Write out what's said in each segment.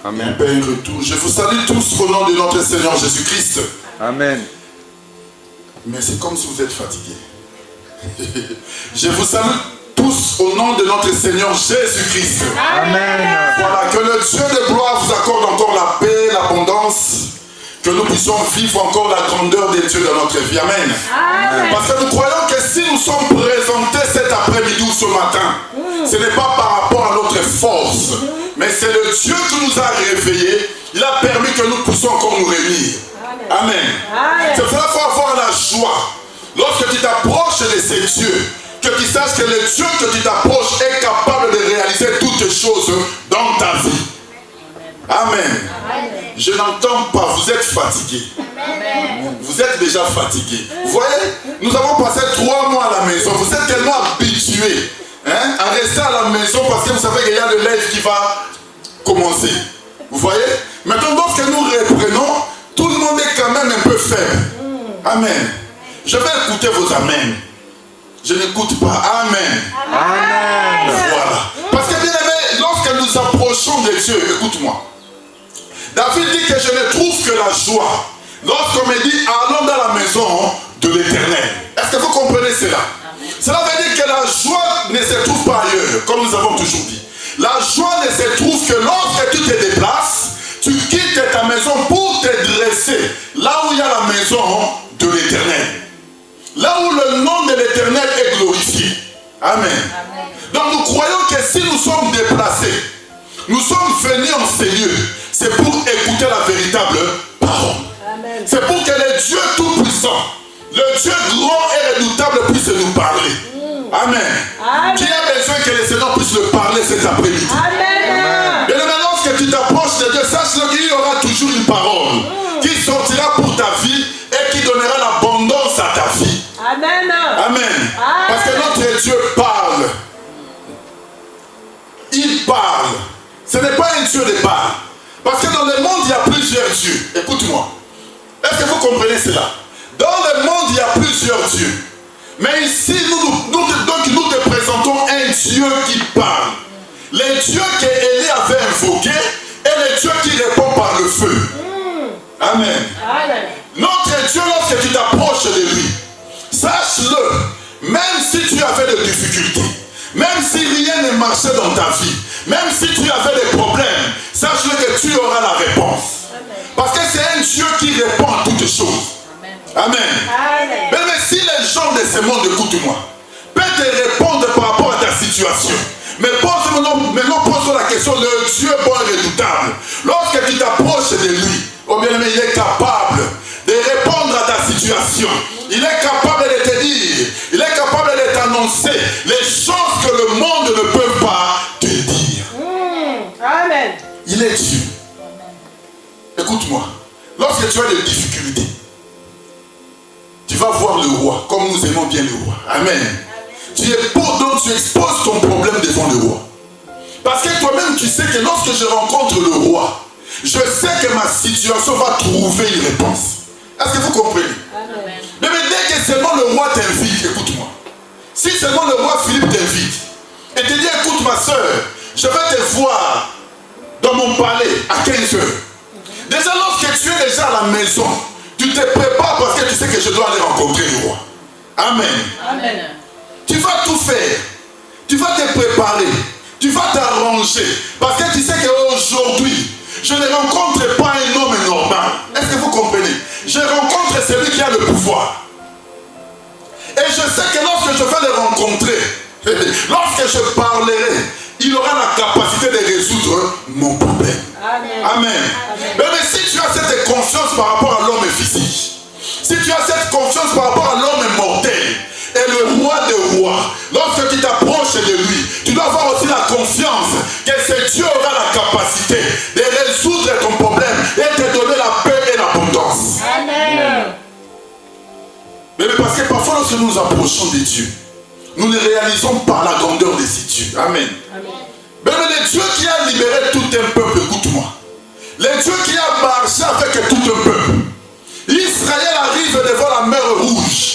Amen. Et un retour. Je vous salue tous au nom de notre Seigneur Jésus-Christ. Amen. Mais c'est comme si vous êtes fatigués. Je vous salue tous au nom de notre Seigneur Jésus-Christ. Amen. Voilà, que le Dieu de gloire vous accorde encore la paix, l'abondance, que nous puissions vivre encore la grandeur des dieux dans notre vie. Amen. Amen. Parce que nous croyons que si nous sommes présentés cet après-midi ou ce matin, ce n'est pas par rapport à notre force, mais c'est le Dieu qui nous a réveillés. Il a permis que nous puissions encore nous réunir. Amen. C'est pour ça qu'il faut avoir la joie. Lorsque tu t'approches de ces dieux, que tu saches que le Dieu que tu t'approches est capable de réaliser toutes choses dans ta vie. Amen. Je n'entends pas, vous êtes fatigués. Vous êtes déjà fatigués. Vous voyez, nous avons passé 3 mois à la maison. Vous êtes tellement habitués à rester à la maison parce que vous savez qu'il y a le live qui va commencer. Vous voyez? Maintenant, lorsque nous reprenons, tout le monde est quand même un peu faible. Amen. Je vais écouter vos amens. Je n'écoute pas. Amen. Amen. Voilà. Parce que bien aimé, lorsque nous approchons de Dieu, écoute-moi. David dit que je ne trouve que la joie lorsqu'on me dit allons dans la maison de l'Éternel. Est-ce que vous comprenez cela? Cela veut dire que la joie ne se trouve pas ailleurs, comme nous avons toujours dit. La joie ne se trouve que lorsque tu te déplaces, tu quittes ta maison pour te dresser là où il y a la maison de l'Éternel. Là où le nom de l'Éternel est glorifié. Amen. Donc nous croyons que si nous sommes déplacés, nous sommes venus en ces lieux, c'est pour écouter la véritable parole. C'est pour que le Dieu Tout-Puissant, le Dieu grand et redoutable puisse nous parler. Amen. Qui a besoin que le Seigneur puisse le parler cet après-midi? Amen. Et maintenant, lorsque tu t'approches de Dieu, sache qu'il y aura toujours une parole qui sortira pour ta vie et qui donnera l'abondance à ta vie. Amen. Amen. Parce que notre Dieu parle. Il parle. Ce n'est pas un Dieu de parle. Parce que dans le monde, il y a plusieurs dieux. Écoute-moi. Est-ce que vous comprenez cela? Dans le monde, il y a plusieurs dieux. Mais ici, nous te présentons un Dieu qui parle. Le Dieu qu'Élie avait invoqué est le Dieu qui répond par le feu. Amen. Notre Dieu, lorsque tu t'approches de lui, sache-le, même si tu avais des difficultés, même si rien ne marchait dans ta vie, même si tu avais des problèmes, sache-le que tu auras la réponse. Parce que c'est un Dieu qui répond à toutes choses. Amen. Mais si les gens de ce monde, écoute-moi, peuvent te répondre par rapport à ta situation, mais maintenant pose la question, le Dieu bon et redoutable, lorsque tu t'approches de lui, oh bien aimé, il est capable de répondre à ta situation. Il est capable de te dire, il est capable de t'annoncer les choses que le monde ne peut pas te dire. Amen. Il est Dieu. Écoute-moi, lorsque tu as des difficultés, tu vas voir le roi, comme nous aimons bien le roi. Amen. Donc tu exposes ton problème devant le roi. Parce que toi-même tu sais que lorsque je rencontre le roi, je sais que ma situation va trouver une réponse. Est-ce que vous comprenez? Amen. Mais dès que seulement le roi t'invite, écoute-moi. Si seulement le roi Philippe t'invite et te dit écoute ma soeur, je vais te voir dans mon palais à 15 heures. Déjà lorsque tu es déjà à la maison, tu te prépares parce que tu sais que je dois aller rencontrer le roi. Amen. Amen. Tu vas tout faire. Tu vas te préparer. Tu vas t'arranger. Parce que tu sais qu'aujourd'hui, je ne rencontre pas un homme normal. Est-ce que vous comprenez? Je rencontre celui qui a le pouvoir. Et je sais que lorsque je vais le rencontrer, lorsque je parlerai, il aura la capacité de résoudre mon problème. Amen. Amen. Mais si tu as cette confiance par rapport à l'homme physique, si tu as cette confiance par rapport à l'homme mortel, et le roi des rois, lorsque tu t'approches de lui, tu dois avoir aussi la confiance que ce Dieu aura la capacité de résoudre ton problème et te donner la paix et l'abondance. Amen. Mais parce que parfois lorsque nous nous approchons de Dieu, nous ne réalisons pas la grandeur de ces dieux. Amen. Mais le Dieu qui a libéré tout un peuple, écoute-moi. Le Dieu qui a marché avec tout un peuple. Israël arrive devant la mer rouge.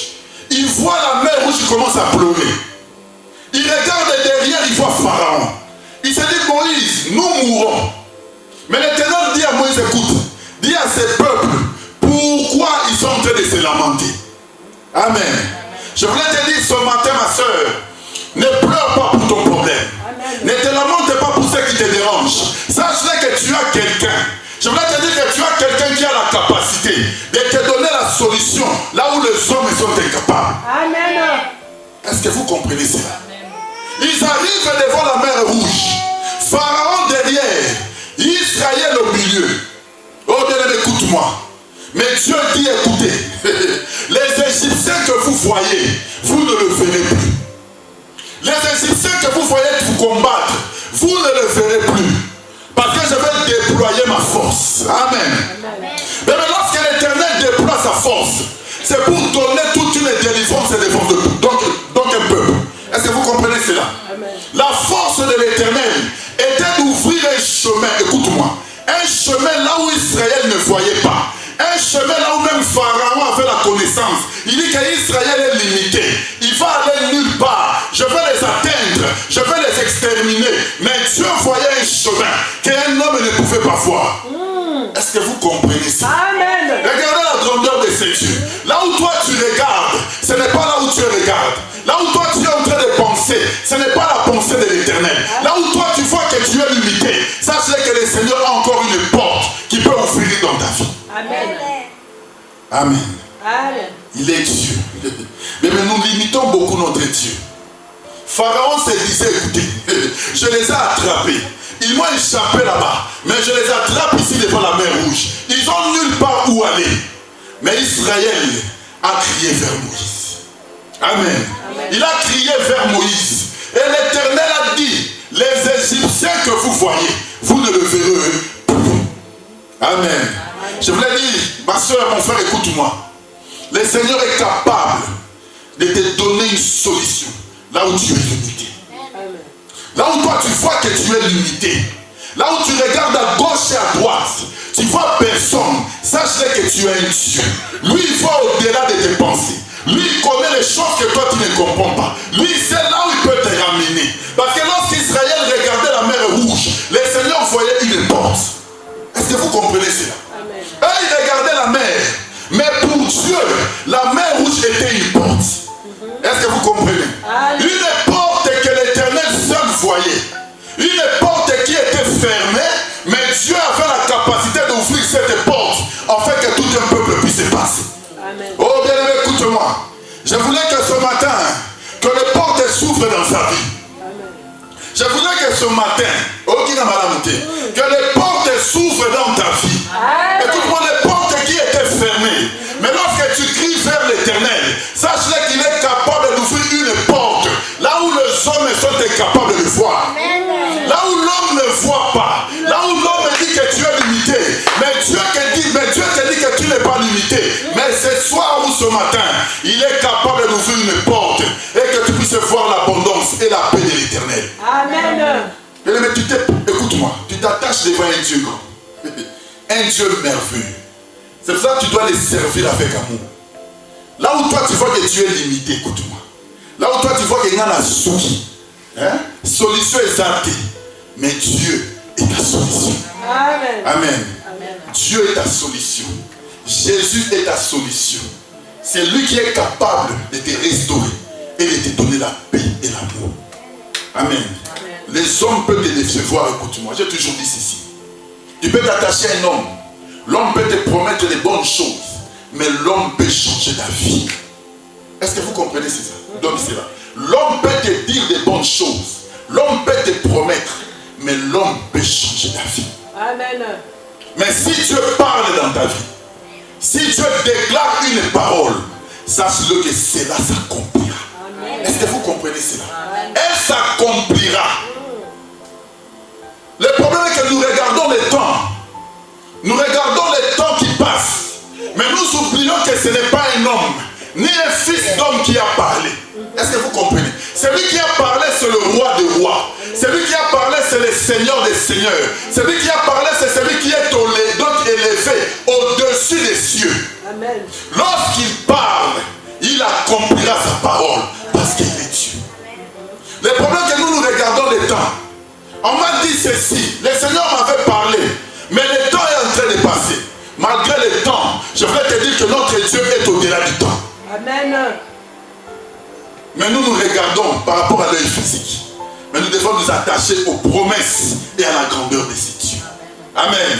Il voit la mer rouge qui commence à pleurer. Il regarde derrière, il voit Pharaon. Il se dit Moïse, nous mourrons. Mais l'Éternel dit à Moïse, écoute, dis à ces peuples, pourquoi ils sont en train de se lamenter. Amen. Je voulais te dire ce matin, ma soeur, ne pleure pas pour ton problème. Amen. Ne te lamente pas pour ce qui te dérange. Sache que tu as quelqu'un. Je voulais te dire que tu as quelqu'un qui a la capacité de te donner la solution là où les hommes sont incapables. Amen. Est-ce que vous comprenez cela? Ils arrivent devant la mer Rouge. Pharaon derrière, Israël au milieu. Oh bien, écoute-moi. Mais Dieu dit, écoutez, les Égyptiens que vous voyez, vous ne le verrez plus. Les Égyptiens que vous voyez vous combattre, vous ne le verrez plus. Parce que je vais déployer ma force. Amen. Mais lorsque l'Éternel déploie sa force, c'est pour donner toute une délivrance et défense donc un peuple. Est-ce que vous comprenez cela? Amen. La force de l'Éternel était d'ouvrir un chemin, écoute-moi, un chemin là où Israël ne voyait pas. Un chemin là où même Pharaon avait la connaissance. Il dit qu'Israël est limité. Il va aller nulle part. Je vais les atteindre. Je vais les exterminer. Mais Dieu voyait un chemin qu'un homme ne pouvait pas voir. Est-ce que vous comprenez ça? Amen. Regardez la grandeur de ces dieux. Là où toi tu regardes, ce n'est pas là où tu regardes. Là où toi tu es en train de penser, ce n'est pas la pensée de l'Éternel. Là où toi tu vois que tu es limité, sache que le Seigneur a encore une porte qui peut ouvrir dans ta vie. Amen. Amen. Amen. Il est Dieu. Mais nous limitons beaucoup notre Dieu. Pharaon se disait, écoutez, je les ai attrapés. Ils m'ont échappé là-bas. Mais je les attrape ici devant la mer Rouge. Ils n'ont nulle part où aller. Mais Israël a crié vers Moïse. Amen. Amen. Il a crié vers Moïse. Et l'Éternel a dit, les Égyptiens que vous voyez, vous ne le verrez plus. Amen. Je voulais dire, ma soeur, mon frère, écoute-moi. Le Seigneur est capable de te donner une solution là où tu es limité. Amen. Là où toi tu vois que tu es limité. Là où tu regardes à gauche et à droite, tu vois personne. Sache que tu es un Dieu. Lui, il voit au-delà de tes pensées. Lui, il connaît les choses que toi tu ne comprends pas. Lui, c'est là où il peut te ramener. Parce que lorsqu'Israël regardait la mer Rouge, le Seigneur voyait une porte. Est-ce que vous comprenez cela? Amen. Eux, ils regardaient la mer. Mais pour Dieu, la mer Rouge était une porte. Est-ce que vous comprenez? Amen. Une porte que l'Éternel seul voyait. Une porte qui était fermée, mais Dieu avait la capacité d'ouvrir cette porte afin que tout un peuple puisse passer. Amen. Oh bien-aimé, écoute-moi. Je voulais que ce matin, que les portes s'ouvrent dans sa vie. Amen. Je voudrais que ce matin, que les portes s'ouvrent dans ta vie. Écoute-moi, les portes qui étaient fermées. Mais lorsque tu cries vers l'Éternel, sache-le qu'il est capable d'ouvrir une porte là où les hommes sont incapables de le voir. Là où l'homme ne voit pas. Là où l'homme dit que tu es limité. Mais Dieu te dit que tu n'es pas limité. Mais ce soir ou ce matin, il est capable d'ouvrir une porte et que tu puisses voir l'abondance et la paix de l'Éternel. Amen. Mais écoute-moi, tu t'attaches devant un Dieu grand. Un Dieu merveilleux. C'est pour ça que tu dois les servir avec amour. Là où toi tu vois que tu es limité, écoute-moi. Là où toi tu vois qu'il y a la souki. Solution exacte. Mais Dieu est ta solution. Amen. Amen. Amen. Dieu est ta solution. Jésus est ta solution. C'est lui qui est capable de te restaurer et de te donner la paix et l'amour. Amen. Amen. Les hommes peuvent te décevoir, écoute-moi. J'ai toujours dit ceci. Tu peux t'attacher à un homme. L'homme peut te promettre des bonnes choses, mais l'homme peut changer ta vie. Est-ce que vous comprenez ça? Donc c'est là. L'homme peut te dire des bonnes choses. L'homme peut te promettre, mais l'homme peut changer ta vie. Amen. Mais si Dieu parle dans ta vie, si Dieu déclare une parole, sache-le que cela s'accomplira. Est-ce que vous comprenez cela? Elle s'accomplira. Le problème est que nous regardons les temps. Nous regardons les temps qui passent. Mais nous oublions que ce n'est pas un homme, ni un fils d'homme qui a parlé. Est-ce que vous comprenez? Celui qui a parlé, c'est le roi des rois. Celui qui a parlé, c'est le Seigneur des seigneurs. Celui qui a parlé, c'est celui qui est élevé au-dessus des cieux. Amen. Lorsqu'il parle, il accomplira sa parole parce qu'il est Dieu. Le problème est que nous regardons les temps. On m'a dit ceci. Le Seigneur m'avait parlé. malgré le temps, je voudrais te dire que notre Dieu est au-delà du temps. Amen. Mais nous regardons par rapport à l'œil physique. Mais nous devons nous attacher aux promesses et à la grandeur de ces dieux. Amen.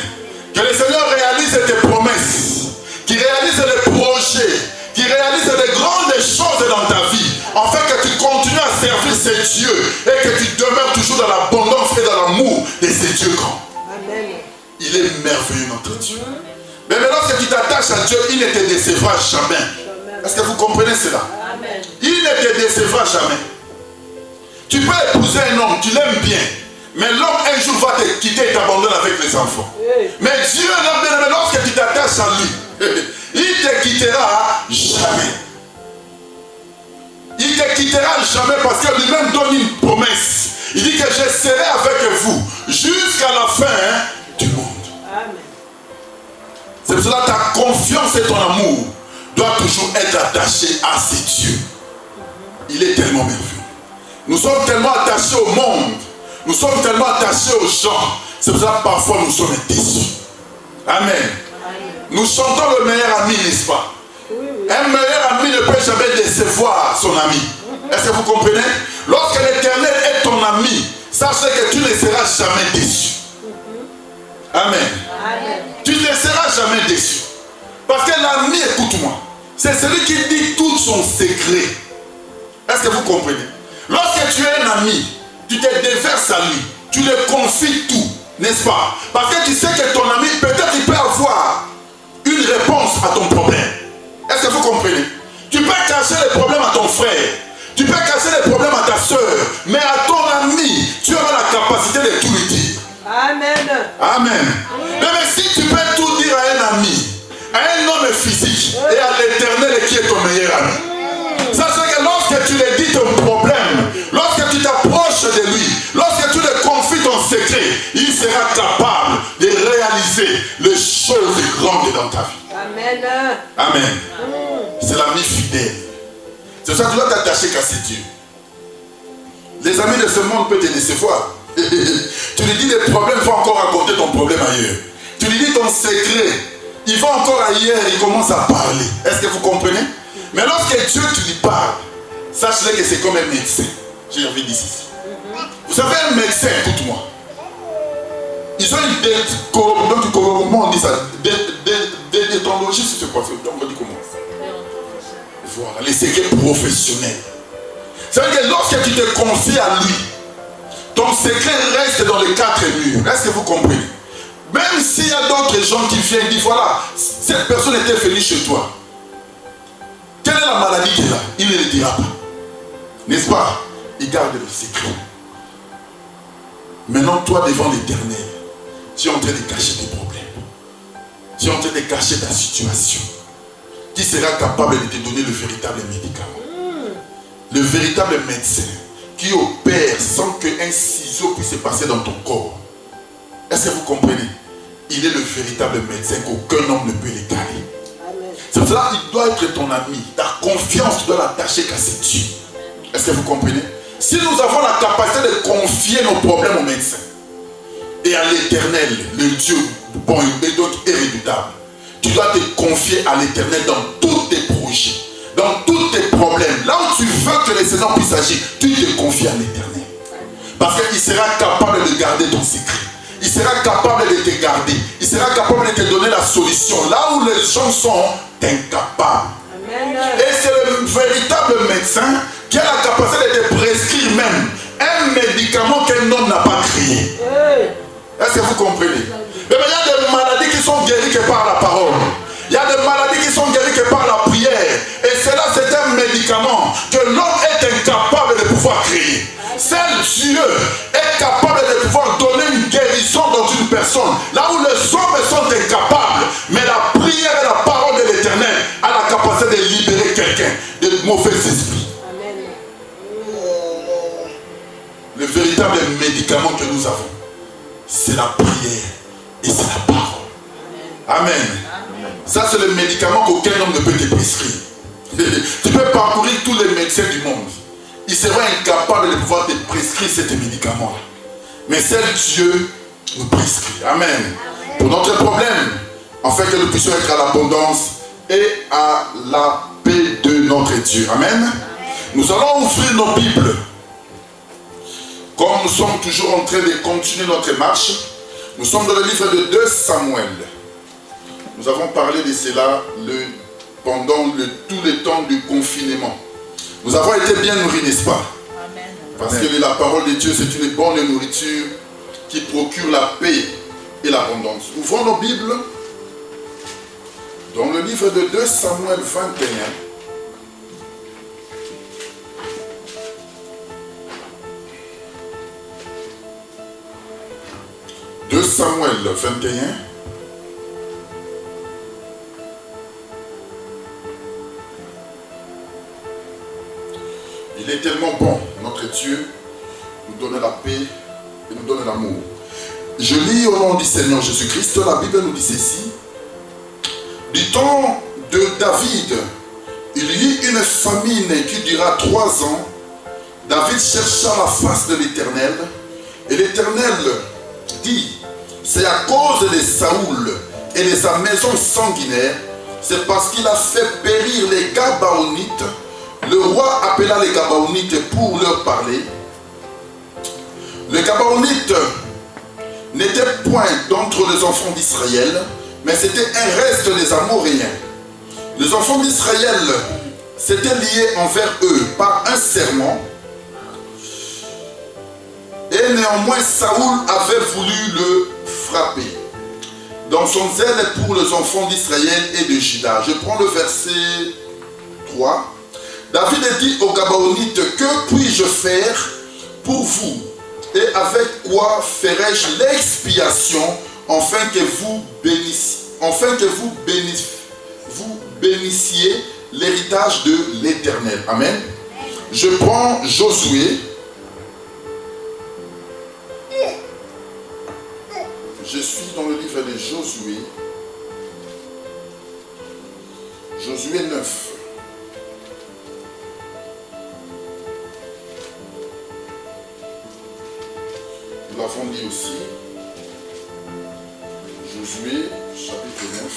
Que le Seigneur réalise tes promesses, qu'il réalise les projets, qu'il réalise les grandes choses dans ta vie, afin que tu continues à servir ces dieux et que tu demeures toujours dans l'abondance et dans l'amour de ces dieux grands. Amen. Il est merveilleux, notre Dieu. Mais lorsque tu t'attaches à Dieu, il ne te décevra jamais. Est-ce que vous comprenez cela? Amen. Il ne te décevra jamais. Tu peux épouser un homme, tu l'aimes bien, mais l'homme un jour va te quitter et t'abandonner avec les enfants. Mais Dieu, lorsque tu t'attaches à lui, il ne te quittera jamais. Il ne te quittera jamais parce que lui-même donne une promesse. Il dit que je serai avec vous jusqu'à la fin du monde. Amen. C'est pour cela que ta confiance et ton amour doivent toujours être attachés à ces dieux. Il est tellement merveilleux. Nous sommes tellement attachés au monde. Nous sommes tellement attachés aux gens. C'est pour ça que parfois nous sommes déçus. Amen. Nous chantons le meilleur ami, n'est-ce pas? Un meilleur ami ne peut jamais décevoir son ami. Est-ce que vous comprenez? Lorsque l'Éternel est ton ami, sachez que tu ne seras jamais déçu. Amen. Amen. Tu ne seras jamais déçu. Parce que l'ami, écoute-moi, c'est celui qui dit tout son secret. Est-ce que vous comprenez? Lorsque tu es un ami, tu te déverses à lui, tu lui confies tout, n'est-ce pas? Parce que tu sais que ton ami, peut-être il peut avoir une réponse à ton problème. Est-ce que vous comprenez? Tu peux cacher les problèmes à ton frère, tu peux cacher les problèmes à ta soeur, mais à ton ami, tu auras la capacité de tout lui dire. Amen. Amen. Mais si tu peux tout dire à un ami, à un homme physique et à l'Éternel qui est ton meilleur ami, sachez que lorsque tu lui dis ton problème, lorsque tu t'approches de lui, lorsque tu lui confies ton secret, il sera capable de réaliser les choses grandes dans ta vie. Amen. Amen. C'est l'ami fidèle. C'est ça que tu dois t'attacher qu'à ces dieux. Les amis de ce monde peuvent te décevoir. Tu lui dis des problèmes, il va encore raconter ton problème ailleurs. Tu lui dis ton secret, il va encore ailleurs, il commence à parler. Est-ce que vous comprenez? Mais lorsque Dieu tu lui parles, sache-le que c'est comme un médecin. J'ai envie de dire ceci. Vous savez, un médecin, écoute-moi. Ils ont une dette, comment on dit ça? Déontologie, c'est quoi? On dit comment? Voilà, les secrets professionnels. C'est-à-dire que lorsque tu te confies à lui, ton secret reste dans les quatre murs. Est-ce que vous comprenez? Même s'il y a d'autres gens qui viennent dire, voilà, cette personne était venue chez toi. Quelle est la maladie qu'elle a? Il ne le dira pas. N'est-ce pas? Il garde le secret. Maintenant, toi, devant l'Éternel, tu es en train de cacher tes problèmes. Tu es en train de cacher ta situation. Qui sera capable de te donner le véritable médicament? Le véritable médecin qui opère sans qu'un ciseau puisse passer dans ton corps. Est-ce que vous comprenez? Il est le véritable médecin qu'aucun homme ne peut l'égaler. C'est pour cela qu'il doit être ton ami. Ta confiance, tu dois l'attacher qu'à ses dieux. Est-ce que vous comprenez? Si nous avons la capacité de confier nos problèmes au médecin et à l'Éternel, le Dieu bon et donc irréductible, tu dois te confier à l'Éternel dans tous tes projets, dans tous tes problèmes. Là où tu veux que le Seigneur puisse agir, tu te confies à l'Éternel. Parce qu'il sera capable de garder ton secret. Il sera capable de te garder. Il sera capable de te donner la solution. Là où les gens sont incapables. Amen. Et c'est le véritable médecin qui a la capacité de te prescrire même un médicament qu'un homme n'a pas créé. Est-ce que vous comprenez? Mais il y a des maladies qui sont guéries que par la parole. Il y a des maladies qui sont guéries que par la prière. Et cela, c'est un médicament que l'homme est incapable de pouvoir créer. Seul Dieu est capable de pouvoir donner une guérison dans une personne. Là où les hommes sont incapables. Mais la prière et la parole de l'Éternel a la capacité de libérer quelqu'un de mauvais esprits. Le véritable médicament que nous avons, c'est la prière et c'est la parole. Amen. Ça, c'est le médicament qu'aucun homme ne peut te prescrire. Tu peux parcourir tous les médecins du monde. Ils seront incapables de pouvoir te prescrire ces médicaments-là. Mais seul Dieu nous prescrit. Amen. Pour notre problème, afin que nous puissions être à l'abondance et à la paix de notre Dieu. Amen. Nous allons ouvrir nos Bibles. Comme nous sommes toujours en train de continuer notre marche, nous sommes dans le livre de 2 Samuel. Nous avons parlé de cela pendant tout le temps du confinement. Nous avons été bien nourris, n'est-ce pas? Amen. Parce que la parole de Dieu, c'est une bonne nourriture qui procure la paix et l'abondance. Ouvrons nos Bibles dans le livre de 2 Samuel 21. « 2 Samuel 21. Il est tellement bon, notre Dieu nous donne la paix et nous donne l'amour. Je lis au nom du Seigneur Jésus-Christ, la Bible nous dit ceci. Du temps de David, il y eut une famine qui dura 3 ans. David chercha la face de l'Éternel, et l'Éternel dit, c'est à cause de Saoul et de sa maison sanguinaire, c'est parce qu'il a fait périr les Gabaonites. Le roi appela les Gabaonites pour leur parler. Les Gabaonites n'étaient point d'entre les enfants d'Israël, mais c'était un reste des Amoréens. Les enfants d'Israël s'étaient liés envers eux par un serment. Et néanmoins, Saoul avait voulu le frapper dans son zèle pour les enfants d'Israël et de Juda. Je prends le verset 3. David dit aux Gabaonites, que puis-je faire pour vous? Et avec quoi ferai-je l'expiation afin que vous bénissiez l'héritage de l'Éternel? Amen. Je prends Josué. Je suis dans le livre de Josué. Josué 9. Nous l'avons dit aussi. Josué, chapitre 9.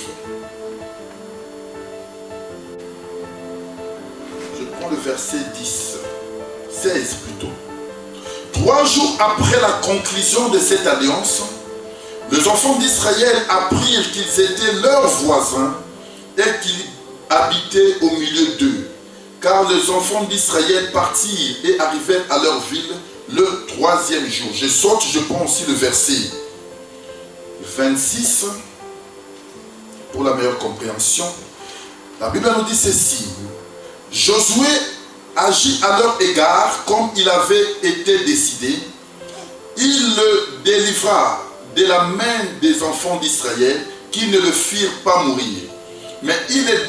Je prends le verset 16 plutôt. 3 jours après la conclusion de cette alliance, les enfants d'Israël apprirent qu'ils étaient leurs voisins et qu'ils habitaient au milieu d'eux. Car les enfants d'Israël partirent et arrivèrent à leur ville le 3e jour. Je saute, je prends aussi le verset 26 pour la meilleure compréhension. La Bible nous dit ceci. Josué agit à leur égard comme il avait été décidé. Il le délivra de la main des enfants d'Israël qui ne le firent pas mourir. Mais il les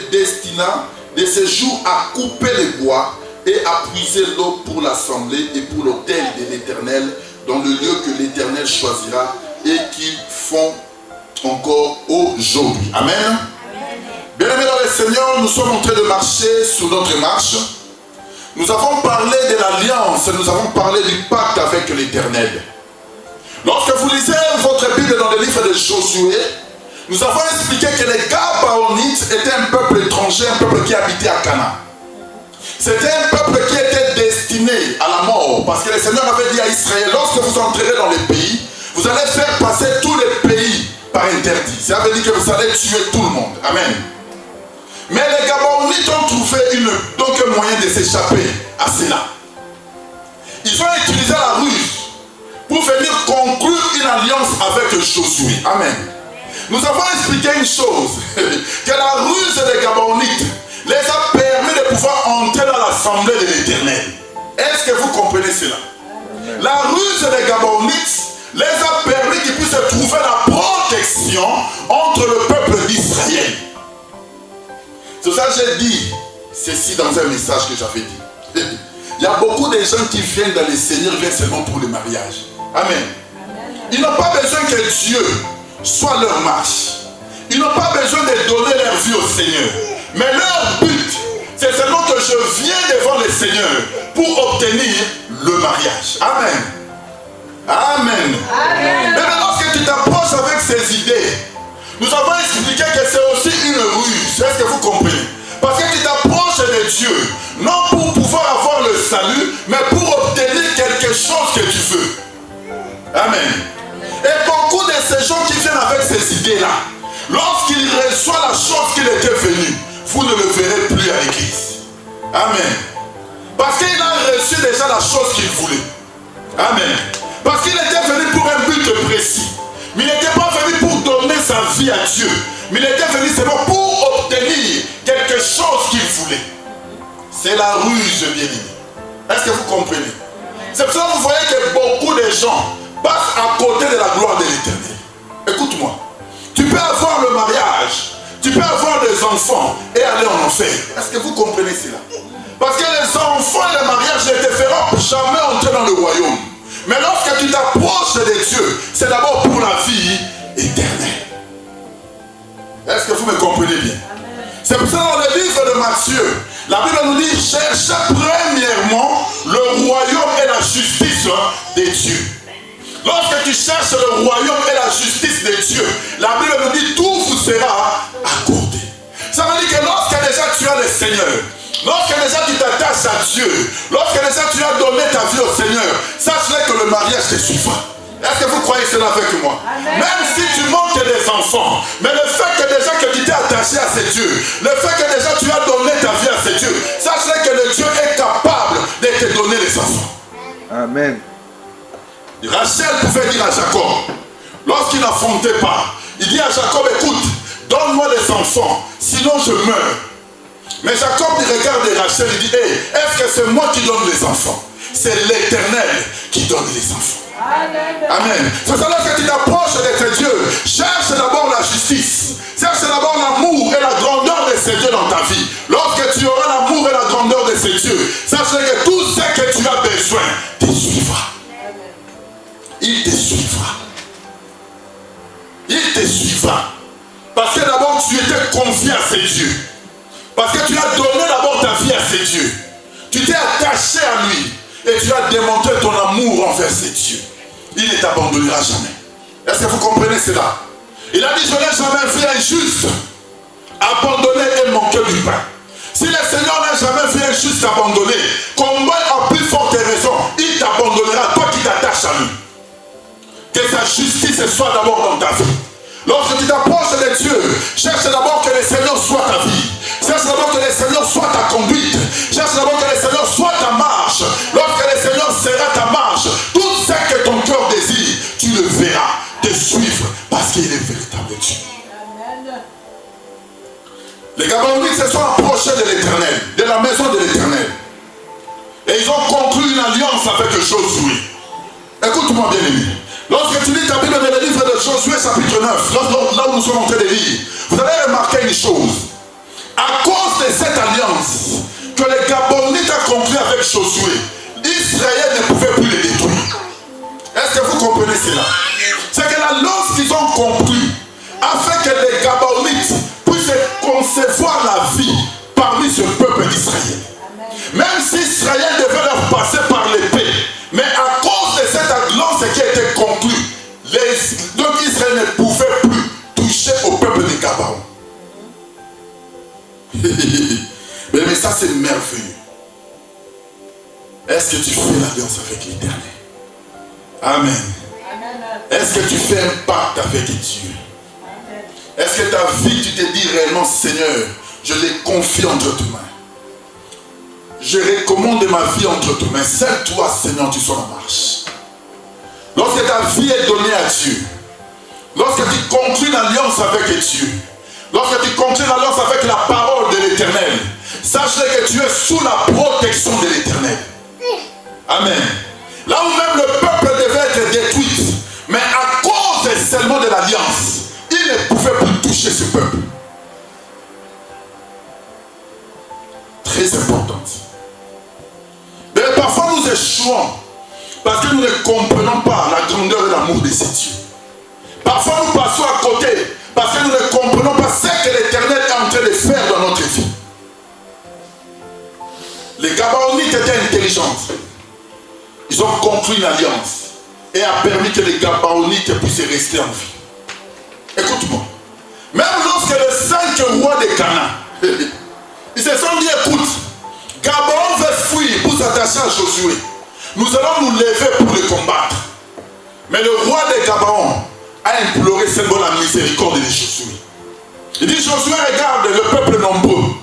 destina de ce jour à couper les bois et à puiser l'eau pour l'assemblée et pour l'autel de l'Éternel dans le lieu que l'Éternel choisira et qu'ils font encore aujourd'hui. Amen. Bien-aimés dans le Seigneur, nous sommes en train de marcher sur notre marche. Nous avons parlé de l'alliance, nous avons parlé du pacte avec l'Éternel. Lorsque vous lisez votre Bible dans le livre de Josué, nous avons expliqué que les Gabaonites étaient un peuple étranger, un peuple qui habitait à Canaan. C'était un peuple qui était destiné à la mort, parce que le Seigneur avait dit à Israël, lorsque vous entrerez dans les pays, vous allez faire passer tous les pays par interdit. Ça veut dire que vous allez tuer tout le monde. Amen. Mais les Gabaonites ont trouvé un moyen de s'échapper à cela. Ils ont utilisé la ruse pour venir conclure une alliance avec Josué. Amen. Nous avons expliqué une chose, que la ruse des Gabaonites les a permis de pouvoir entrer dans l'assemblée de l'Éternel. Est-ce que vous comprenez cela? La ruse des Gabaonites les a permis qu'ils puissent trouver la protection entre le peuple d'Israël. C'est ça que j'ai dit ceci dans un message que j'avais dit. Il y a beaucoup de gens qui viennent dans le Seigneur, viennent seulement pour le mariage. Amen. Ils n'ont pas besoin que Dieu soit leur marche. Ils n'ont pas besoin de donner leur vie au Seigneur. Mais leur but, c'est seulement que je viens devant le Seigneur pour obtenir le mariage. Amen. Amen. Amen. Mais lorsque tu t'approches avec ces idées, nous avons expliqué que c'est aussi une ruse. Est-ce que vous comprenez? Parce que tu t'approches de Dieu, non pour pouvoir avoir le salut, mais pour obtenir quelque chose que tu veux. Amen. Et beaucoup de ces gens qui viennent avec ces idées-là, lorsqu'ils reçoivent la chose qu'il était venu, vous ne le verrez plus à l'église. Amen. Parce qu'il a reçu déjà la chose qu'il voulait. Amen. Parce qu'il était venu pour un but précis. Mais il n'était pas venu pour donner sa vie à Dieu. Mais il était venu seulement pour obtenir quelque chose qu'il voulait. C'est la ruse, bien-aimé. Est-ce que vous comprenez? C'est pour ça que vous voyez que beaucoup de gens passent à côté de la gloire de l'Éternel. Écoute-moi. Tu peux avoir le mariage, tu peux avoir des enfants et aller en enfer. Est-ce que vous comprenez cela? Parce que les enfants et le mariage ne te feront jamais entrer dans le royaume. Mais lorsque tu t'approches de Dieu, c'est d'abord pour la vie éternelle. Est-ce que vous me comprenez bien? C'est pour ça dans le livre de Matthieu, la Bible nous dit, cherchez premièrement le royaume et la justice de Dieu. Lorsque tu cherches le royaume et la justice de Dieu, la Bible nous dit, tout vous sera accordé. Ça veut dire que lorsque déjà tu as le Seigneur, lorsque déjà tu t'attaches à Dieu, lorsque déjà tu as donné ta vie au Seigneur, sache que le mariage te suivra. Est-ce que vous croyez cela avec moi? Amen. Même si tu manques des enfants, mais le fait que déjà que tu t'es attaché à ces dieux, le fait que déjà tu as donné ta vie à ces dieux, sache que le Dieu est capable de te donner les enfants. Amen. Rachel pouvait dire à Jacob, lorsqu'il n'affrontait pas, il dit à Jacob, écoute, donne-moi des enfants, sinon je meurs. Mais Jacob regarde Rachel et dit, hey, est-ce que c'est moi qui donne les enfants? C'est l'Éternel qui donne les enfants. Amen. Amen. C'est ça là que tu t'approches de tes dieux. Cherche d'abord la justice. Cherche d'abord l'amour et la grandeur de ces dieux dans ta vie. Lorsque tu auras l'amour et la grandeur de ces dieux, sache que tout ce que tu as besoin te suivra. Il te suivra. Il te suivra. Parce que d'abord tu étais confié à ces dieux. Parce que tu as donné d'abord ta vie à ces dieux. Tu t'es attaché à lui. Et tu as démontré ton amour envers ces dieux. Il ne t'abandonnera jamais. Est-ce que vous comprenez cela? Il a dit, je n'ai jamais vu un juste abandonné et manquer du pain. Si le Seigneur n'a jamais vu un juste abandonné, combien en plus forte raison, il t'abandonnera, toi qui t'attaches à lui. Que sa justice soit d'abord dans ta vie. Lorsque tu t'approches de Dieu, cherche d'abord que le Seigneur soit ta vie. Cherche d'abord que le Seigneur soit ta conduite. Cherche d'abord que le Seigneur soit ta marche. Lorsque le Seigneur sera ta marche, tout ce que ton cœur désire, tu le verras te suivre parce qu'il est véritable Dieu. Amen. Les Gabaonites se sont approchés de l'Éternel, de la maison de l'Éternel. Et ils ont conclu une alliance avec Josué. Écoute-moi bien aimé. Lorsque tu lis ta Bible dans le livre de Josué chapitre 9, là où nous sommes en train de lire, vous allez remarquer une chose. À cause de cette alliance que les Gabonites ont conclue avec Josué, Israël ne pouvait plus les détruire. Est-ce que vous comprenez cela? C'est que l'alliance qu'ils ont conclue a fait que les Gabonites puissent concevoir la vie parmi ce peuple d'Israël. Même si Israël devait leur passer par l'épée, mais à cause de cette alliance qui a été conclue, donc Israël ne pouvait plus toucher au peuple de Gabaon. Mais ça c'est merveilleux. Est-ce que tu fais l'alliance avec l'Éternel? Amen. Est-ce que tu fais un pacte avec Dieu? Est-ce que ta vie, tu te dis réellement, Seigneur, je les confie entre tes mains. Je recommande ma vie entre tes mains. Seul toi, Seigneur, tu sois en marche. Lorsque ta vie est donnée à Dieu, lorsque tu conclus l'alliance avec Dieu, lorsque tu conclus l'alliance avec la parole de l'Éternel, sache que tu es sous la protection de l'Éternel. Amen. Là où même le peuple devait être détruit, mais à cause seulement de l'alliance, il ne pouvait plus toucher ce peuple. Très importante. Mais parfois nous échouons parce que nous ne comprenons pas la grandeur et l'amour de ces dieux. Parfois nous passons à côté parce que nous ne comprenons pas ce que l'Éternel est en train de faire dans notre vie. Les Gabaonites étaient intelligents. Ils ont conclu une alliance. et a permis que les Gabaonites puissent rester en vie. Écoute-moi. Même lorsque les 5 rois de Canaan, ils se sont dit, écoute, Gabaon veut fuir pour s'attacher à Josué. Nous allons nous lever pour le combattre. Mais le roi de Gabaon a imploré seulement la miséricorde de Josué. Il dit, Josué, regarde le peuple nombreux.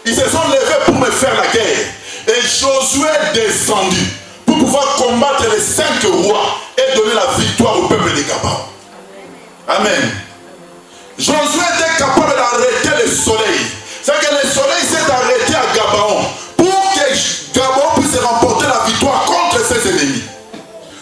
Ils se sont levés pour me faire la guerre. Et Josué est descendu pour pouvoir combattre les 5 rois et donner la victoire au peuple de Gabaon. Amen. Josué était capable d'arrêter le soleil. C'est que le soleil s'est arrêté à Gabaon pour que Gabaon puisse remporter la victoire contre ses ennemis.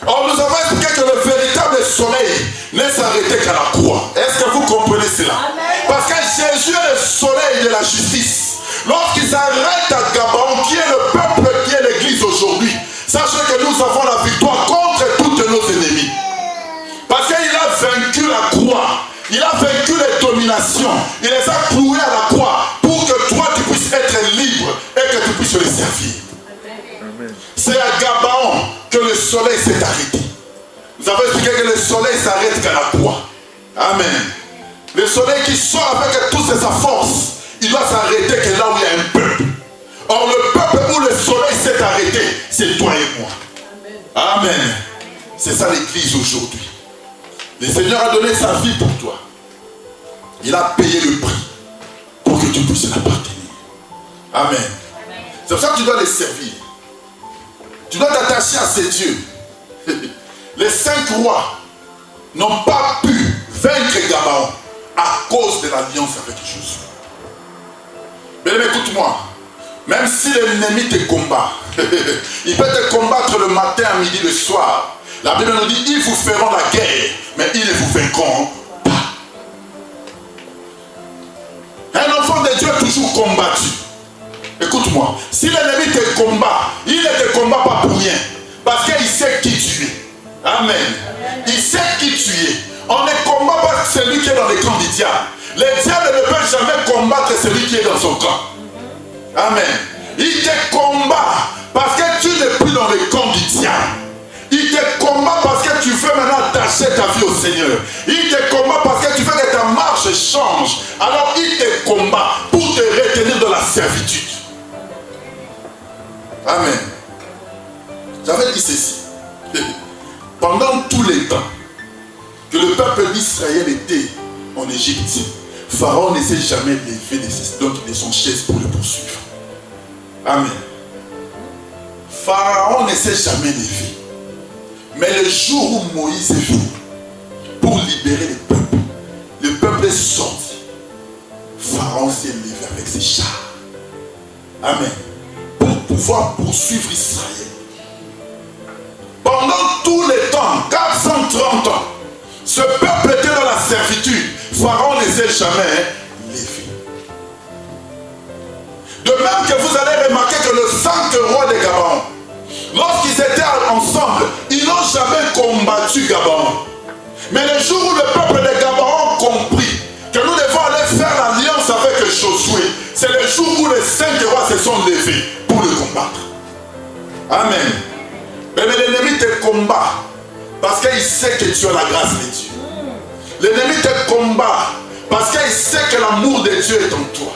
Or, nous avons expliqué que le véritable soleil ne s'arrêtait qu'à la croix. Est-ce que vous comprenez cela? Amen. Parce que Jésus est le soleil de la justice. Lorsqu'il s'arrête à Gabaon, qui est le peuple, qui est l'église aujourd'hui, sachez que nous avons la victoire contre tous nos ennemis. Parce qu'il a vaincu la croix. Il a vaincu les dominations. Il les a cloués à la croix pour que toi tu puisses être libre et que tu puisses les servir. Amen. C'est à Gabaon que le soleil s'est arrêté. Vous avez expliqué que le soleil s'arrête qu'à la croix. Amen. Le soleil qui sort avec toute sa force, il doit s'arrêter que là où il y a un peuple. Or le peuple où le soleil s'est arrêté, c'est toi et moi. Amen. Amen. C'est ça l'église aujourd'hui. Le Seigneur a donné sa vie pour toi. Il a payé le prix pour que tu puisses l'appartenir. Amen. C'est pour ça que tu dois les servir. Tu dois t'attacher à ces dieux. Les 5 rois n'ont pas pu vaincre Gabaon à cause de l'alliance avec Josué. Mais écoute-moi. Même si l'ennemi te combat, il peut te combattre le matin, à midi, le soir. La Bible nous dit, ils vous feront la guerre, mais ils ne vous vaincront pas. Un enfant de Dieu est toujours combattu. Écoute-moi, si l'ennemi te combat, il ne te combat pas pour rien. Parce qu'il sait qui tu es. Amen. Il sait qui tu es. On ne combat pas celui qui est dans le camp du diable. Le diable ne peut jamais combattre celui qui est dans son camp. Amen. Il te combat parce que tu n'es plus dans le camp du diable. Il te combat parce que tu veux maintenant attacher ta vie au Seigneur. Il te combat parce que tu veux que ta marche change. Alors il te combat pour te retenir dans la servitude. Amen. J'avais dit ceci. Pendant tous les temps que le peuple d'Israël était en Égypte, Pharaon ne s'est jamais levé de son chaise pour le poursuivre. Amen. Pharaon ne s'est jamais levé. Mais le jour où Moïse est venu pour libérer le peuple est sorti. Pharaon s'est levé avec ses chars. Amen. Pour pouvoir poursuivre Israël. Pendant tous les temps, 430 ans, ce peuple était dans la servitude. Pharaon ne s'est jamais levé. De même que vous allez remarquer que le 5 rois de Gabaon, lorsqu'ils étaient ensemble, ils n'ont jamais combattu Gabaon. Mais le jour où le peuple de Gabaon compris que nous devons aller faire l'alliance avec Josué, c'est le jour où les 5 rois se sont levés pour le combattre. Amen. Mais l'ennemi te combat parce qu'il sait que tu as la grâce de Dieu. L'ennemi te combat parce qu'il sait que l'amour de Dieu est en toi.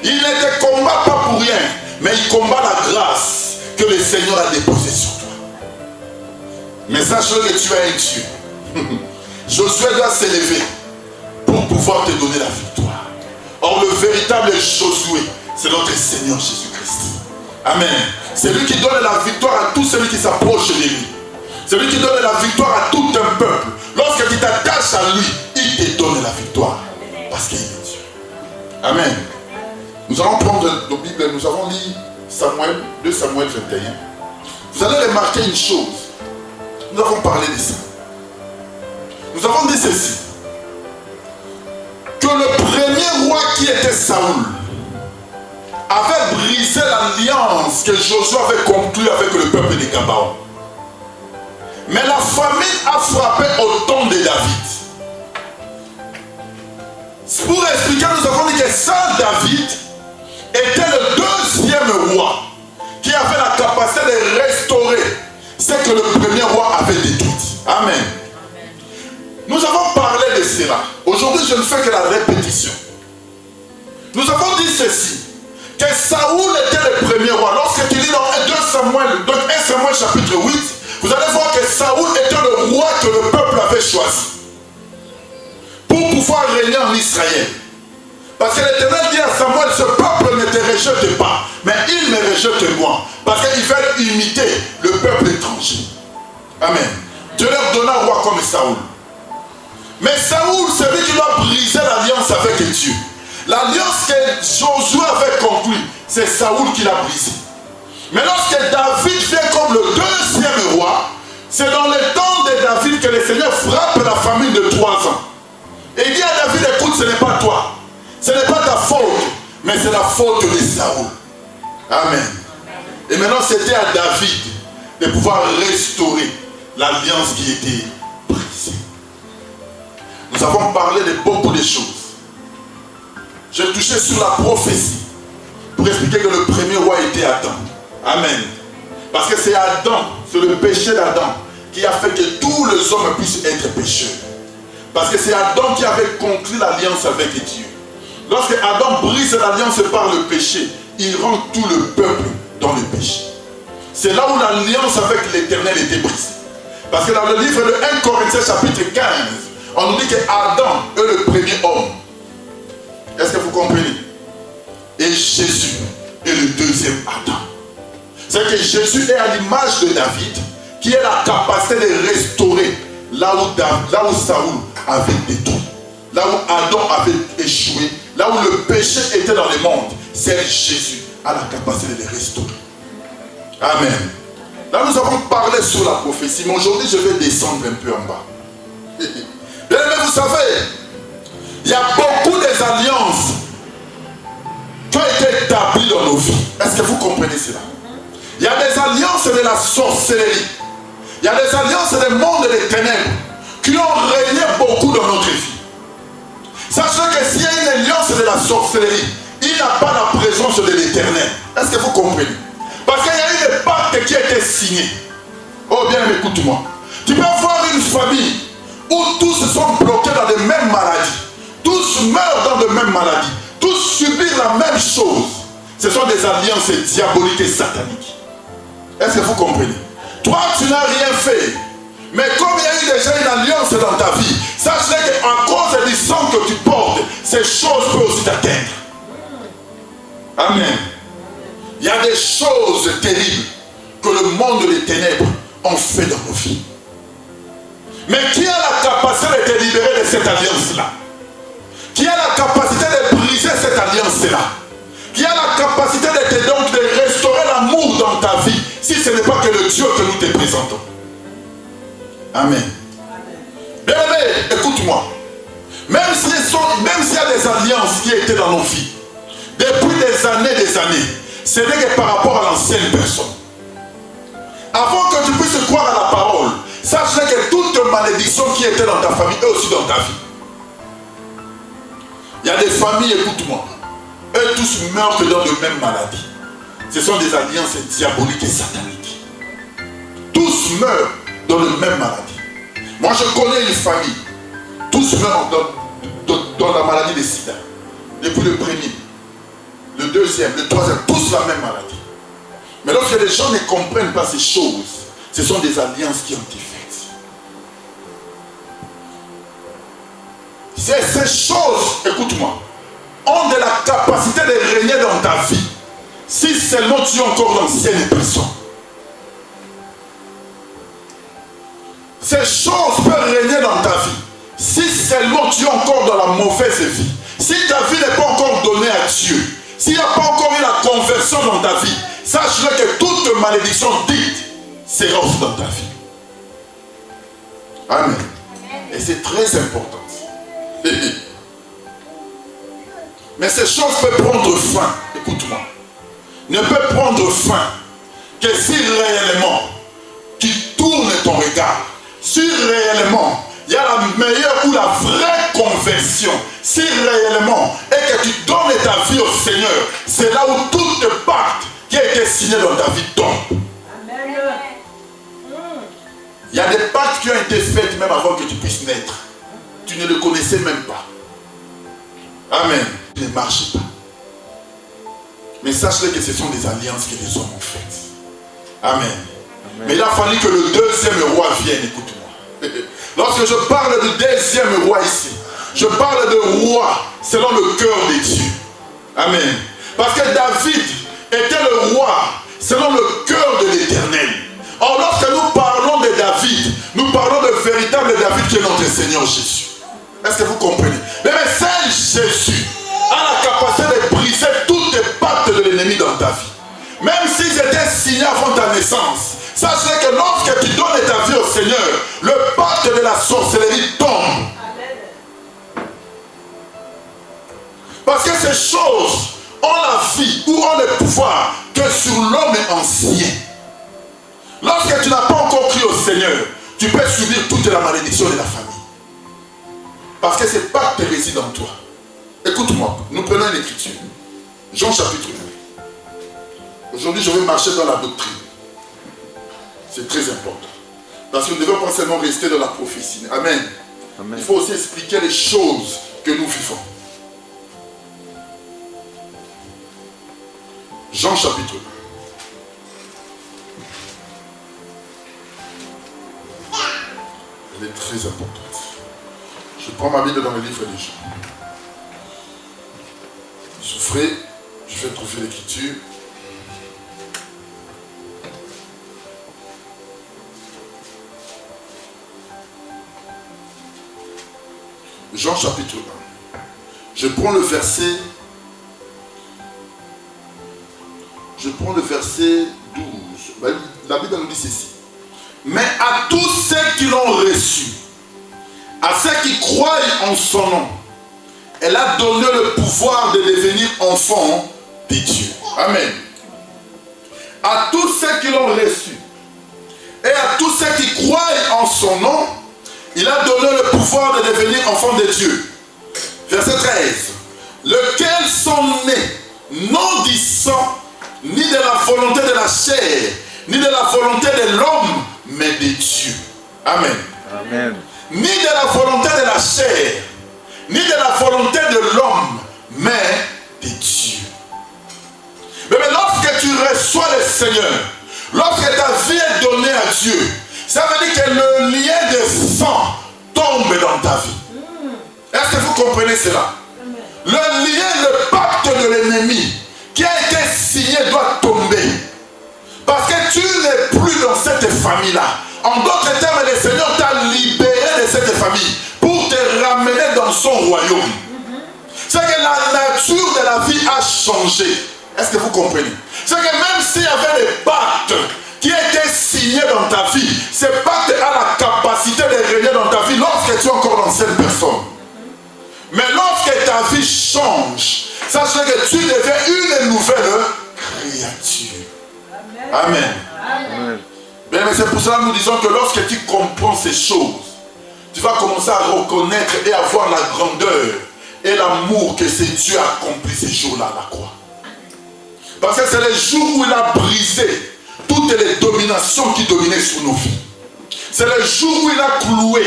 Il ne te combat pas pour rien, mais il combat la grâce que le Seigneur a déposée sur toi. Mais sache que tu as un Dieu. Josué doit s'élever pour pouvoir te donner la victoire. Or le véritable Josué, c'est notre Seigneur Jésus-Christ. Amen. C'est lui qui donne la victoire à tout celui qui s'approche de lui. C'est lui qui donne la victoire à tout un peuple. Lorsque tu t'attaches à lui, il te donne la victoire. Parce qu'il est Dieu. Amen. Nous allons prendre nos Bibles. Nous avons lu Samuel, 2 Samuel 21. Vous allez remarquer une chose. Nous avons parlé de ça. Nous avons dit ceci. Que le premier roi qui était Saoul avait brisé l'alliance que Josué avait conclue avec le peuple de Gabaon. Mais la famine a frappé au temps de David. Pour expliquer, nous avons dit que Saint David était le deuxième roi qui avait la capacité de restaurer ce que le premier roi avait détruit. Amen. Nous avons parlé de cela. Aujourd'hui, je ne fais que la répétition. Nous avons dit ceci, que Saoul était le premier roi. Lorsque tu lis dans 1 Samuel chapitre 8, vous allez voir que Saoul était le roi que le peuple avait choisi pour pouvoir régner en Israël. Parce que l'Éternel dit à Samuel, ce peuple ne te rejette pas, mais il me rejette moi. Parce qu'ils veulent imiter le peuple étranger. Amen. Dieu leur donna un roi comme Saoul. Mais Saoul, celui qui doit briser l'alliance avec Dieu. L'alliance que Josué avait conclue, c'est Saoul qui l'a brisée. Mais lorsque David vient comme le deuxième roi, c'est dans le temps de David que le Seigneur frappe la famille de 3 ans. Et il dit à David, écoute, ce n'est pas toi. Ce n'est pas ta faute, mais c'est la faute de Saoul. Amen. Et maintenant, c'était à David de pouvoir restaurer l'alliance qui était brisée. Nous avons parlé de beaucoup de choses. J'ai touché sur la prophétie pour expliquer que le premier roi était Adam. Amen. Parce que c'est Adam, c'est le péché d'Adam qui a fait que tous les hommes puissent être pécheurs. Parce que c'est Adam qui avait conclu l'alliance avec Dieu. Lorsque Adam brise l'alliance par le péché, il rend tout le peuple dans le péché. C'est là où l'alliance avec l'Éternel était brisée. Parce que dans le livre de 1 Corinthiens chapitre 15, on nous dit que Adam est le premier homme. Est-ce que vous comprenez? Et Jésus est le deuxième Adam. C'est que Jésus est à l'image de David, qui a la capacité de restaurer là où Saoul avait détruit. Là où Adam avait échoué, là où le péché était dans le monde, c'est Jésus a la capacité de le restaurer. Amen. Là nous avons parlé sur la prophétie, mais aujourd'hui je vais descendre un peu en bas. Bien aimé, vous savez, il y a beaucoup d'alliances qui ont été établies dans nos vies. Est-ce que vous comprenez cela? Il y a des alliances de la sorcellerie. Il y a des alliances des mondes des ténèbres qui ont régné beaucoup dans notre vie. Sachez que s'il y a une alliance de la sorcellerie, il n'a pas la présence de l'Éternel. Est-ce que vous comprenez? Parce qu'il y a eu des pactes qui a été signés. Oh bien, écoute-moi. Tu peux avoir une famille où tous sont bloqués dans les mêmes maladies. Tous meurent dans les mêmes maladies. Tous subissent la même chose. Ce sont des alliances diaboliques et sataniques. Est-ce que vous comprenez? Toi, tu n'as rien fait. Mais comme il y a eu déjà une alliance dans ta vie, sache qu'à cause du sang que tu portes, ces choses peuvent aussi t'atteindre. Amen. Il y a des choses terribles que le monde des ténèbres ont fait dans nos vies. Mais qui a la capacité de te libérer de cette alliance-là? Qui a la capacité de briser cette alliance-là? Qui a la capacité de restaurer l'amour dans ta vie, si ce n'est pas que le Dieu que nous te présentons? Amen. Bien aimé, écoute-moi. Même s'il y a des alliances qui étaient dans nos vies, depuis des années, ce n'est que par rapport à l'ancienne personne. Avant que tu puisses croire à la parole, sache que toute malédiction qui était dans ta famille est aussi dans ta vie. Il y a des familles, écoute-moi, eux tous meurent dans de mêmes maladies. Ce sont des alliances diaboliques et sataniques. Tous meurent dans de mêmes maladies. Moi je connais une famille, tous meurent dans la maladie de sida. Depuis le premier, le deuxième, le troisième, tous la même maladie. Mais lorsque les gens ne comprennent pas ces choses, ce sont des alliances qui ont été faites. Ces choses, écoute-moi, ont de la capacité de régner dans ta vie, si seulement tu es encore l'ancienne personne. Ces choses peuvent régner dans ta vie, si seulement tu es encore dans la mauvaise vie. Si ta vie n'est pas encore donnée à Dieu, s'il n'y a pas encore eu la conversion dans ta vie, sache-le que toute malédiction dite sera aussi dans ta vie. Amen. Et c'est très important. Mais ces choses peuvent prendre fin, écoute-moi, ne peuvent prendre fin que si réellement tu tournes ton regard, si réellement il y a la meilleure ou la vraie conversion, si réellement et que tu donnes ta vie au Seigneur, c'est là où tout le pacte qui a été signé dans ta vie tombe. Amen. Il y a des pactes qui ont été faits même avant que tu puisses naître. Tu ne le connaissais même pas. Amen. Il ne marche pas. Mais sache-le que ce sont des alliances que les hommes ont faites. Amen. Amen. Mais il a fallu que le deuxième roi vienne, écoute-moi. Lorsque je parle du deuxième roi ici, je parle de roi selon le cœur de Dieu. Amen. Parce que David était le roi selon le cœur de l'Éternel. Or, lorsque nous parlons de David, nous parlons de véritable David qui est notre Seigneur Jésus. Est-ce que vous comprenez? Mais c'est Jésus a la capacité de briser toutes les pactes de l'ennemi dans ta vie. Même s'ils étaient signés avant ta naissance, sache que lorsque tu donnes ta vie au Seigneur, le pacte de la sorcellerie tombe. Amen. Parce que ces choses ont la vie ou ont le pouvoir que sur l'homme ancien. Lorsque tu n'as pas encore cru au Seigneur, tu peux subir toute la malédiction de la famille. Parce que ce pacte réside en toi. Écoute-moi, nous prenons une écriture. Jean chapitre 9. Aujourd'hui, je vais marcher dans la doctrine. C'est très important. Parce que nous ne devons pas seulement rester dans la prophétie. Amen. Amen. Il faut aussi expliquer les choses que nous vivons. Jean chapitre 9. Elle est très importante. Je prends ma Bible dans le livre des Jean. Souffrez, je vais trouver l'écriture. Jean chapitre 1. Je prends le verset. Je prends le verset 12. La Bible nous dit ceci. Mais à tous ceux qui l'ont reçu, à ceux qui croient en son nom, elle a donné le pouvoir de devenir enfants de Dieu. Amen. À tous ceux qui l'ont reçu et à tous ceux qui croient en son nom, il a donné le pouvoir de devenir enfants de Dieu. Verset 13. Lequel sont nés, non du sang, ni de la volonté de la chair, ni de la volonté de l'homme, mais de Dieu. Amen. Amen. Ni de la volonté de la chair, ni de la volonté de l'homme, mais de Dieu. Mais lorsque tu reçois le Seigneur, lorsque ta vie est donnée à Dieu, ça veut dire que le lien de sang tombe dans ta vie. Est-ce que vous comprenez cela? Le lien, le pacte de l'ennemi qui a été signé doit tomber. Parce que tu n'es plus dans cette famille-là. En d'autres termes, le Seigneur t'a libéré de cette famille pour te ramener dans son royaume. C'est que la nature de la vie a changé. Est-ce que vous comprenez? C'est que même s'il y avait des pactes qui étaient signés dans ta vie, ces pactes a la capacité de régner dans ta vie lorsque tu es encore l'ancienne personne. Mais lorsque ta vie change, sache que tu deviens une nouvelle créature. Amen. Amen. Bien, mais c'est pour cela que nous disons que lorsque tu comprends ces choses, tu vas commencer à reconnaître et à voir la grandeur et l'amour que c'est Dieu a accompli ces jours-là à la croix. Parce que c'est le jour où il a brisé toutes les dominations qui dominaient sur nos vies. C'est le jour où il a cloué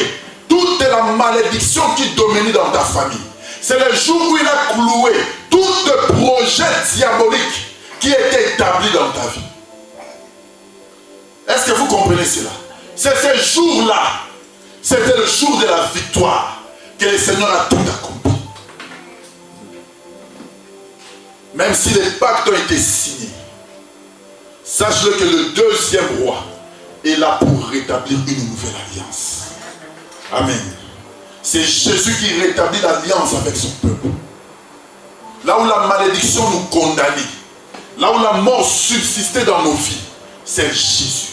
toute la malédiction qui dominait dans ta famille. C'est le jour où il a cloué tout le projet diabolique qui était établi dans ta vie. Est-ce que vous comprenez cela? C'est ce jour-là, c'était le jour de la victoire que le Seigneur a tout accompli. Même si les pactes ont été signés, sache-le que le deuxième roi est là pour rétablir une nouvelle alliance. Amen. C'est Jésus qui rétablit l'alliance avec son peuple. Là où la malédiction nous condamnait, là où la mort subsistait dans nos vies, c'est Jésus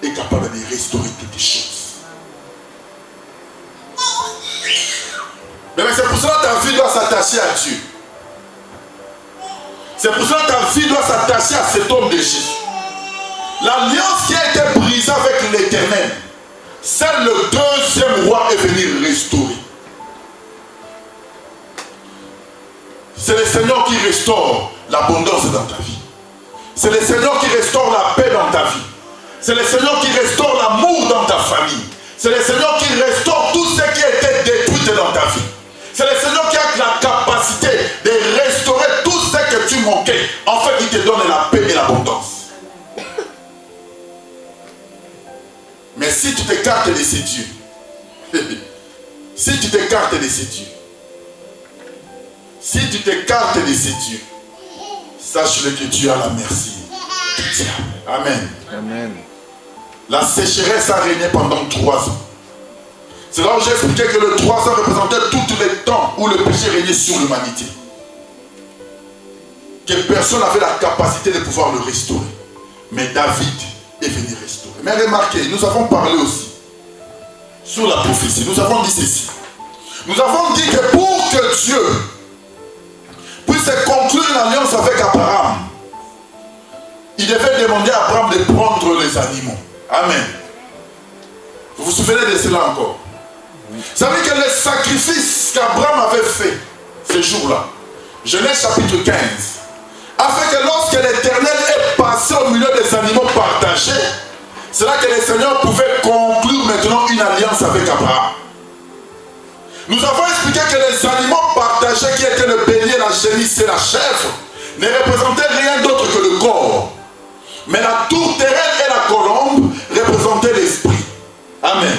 est capable de restaurer toutes les choses. Mais c'est pour cela que ta vie doit s'attacher à Dieu. C'est pour cela que ta vie doit s'attacher à cet homme de Jésus. L'alliance qui a été brisée avec l'Éternel, c'est le deuxième roi est venu restaurer. C'est le Seigneur qui restaure l'abondance dans ta vie. C'est le Seigneur qui restaure la paix dans ta vie. C'est le Seigneur qui restaure l'amour dans ta famille. C'est le Seigneur qui restaure tout ce qui a été détruit dans ta vie. C'est le Seigneur qui a la capacité de restaurer tout ce que tu manquais. En fait, il te donne la paix et l'abondance. Mais si tu t'écartes de ces dieux, si tu t'écartes de ces dieux, si tu t'écartes de ces dieux, sache-le que tu as la merci du diable. Amen. Amen. La sécheresse a régné pendant 3 ans. C'est là où j'ai expliqué que le 3 ans représentait tout le temps où le péché régnait sur l'humanité. Que personne n'avait la capacité de pouvoir le restaurer. Mais David est venu restaurer. Mais remarquez, nous avons parlé aussi sur la prophétie. Nous avons dit ceci. Nous avons dit que pour que Dieu puisse conclure une alliance avec Abraham, il devait demander à Abraham de prendre les animaux. Amen. Vous vous souvenez de cela encore? Vous savez que le sacrifice qu'Abraham avait fait ce jour-là, Genèse chapitre 15, a fait que lorsque l'Éternel est passé au milieu des animaux partagés, c'est là que le Seigneur pouvait conclure maintenant une alliance avec Abraham. Nous avons expliqué que les animaux partagés qui étaient le bélier, la génisse et la chèvre ne représentaient rien d'autre que le corps. Mais la tourterelle et la colombe représentaient l'esprit. Amen.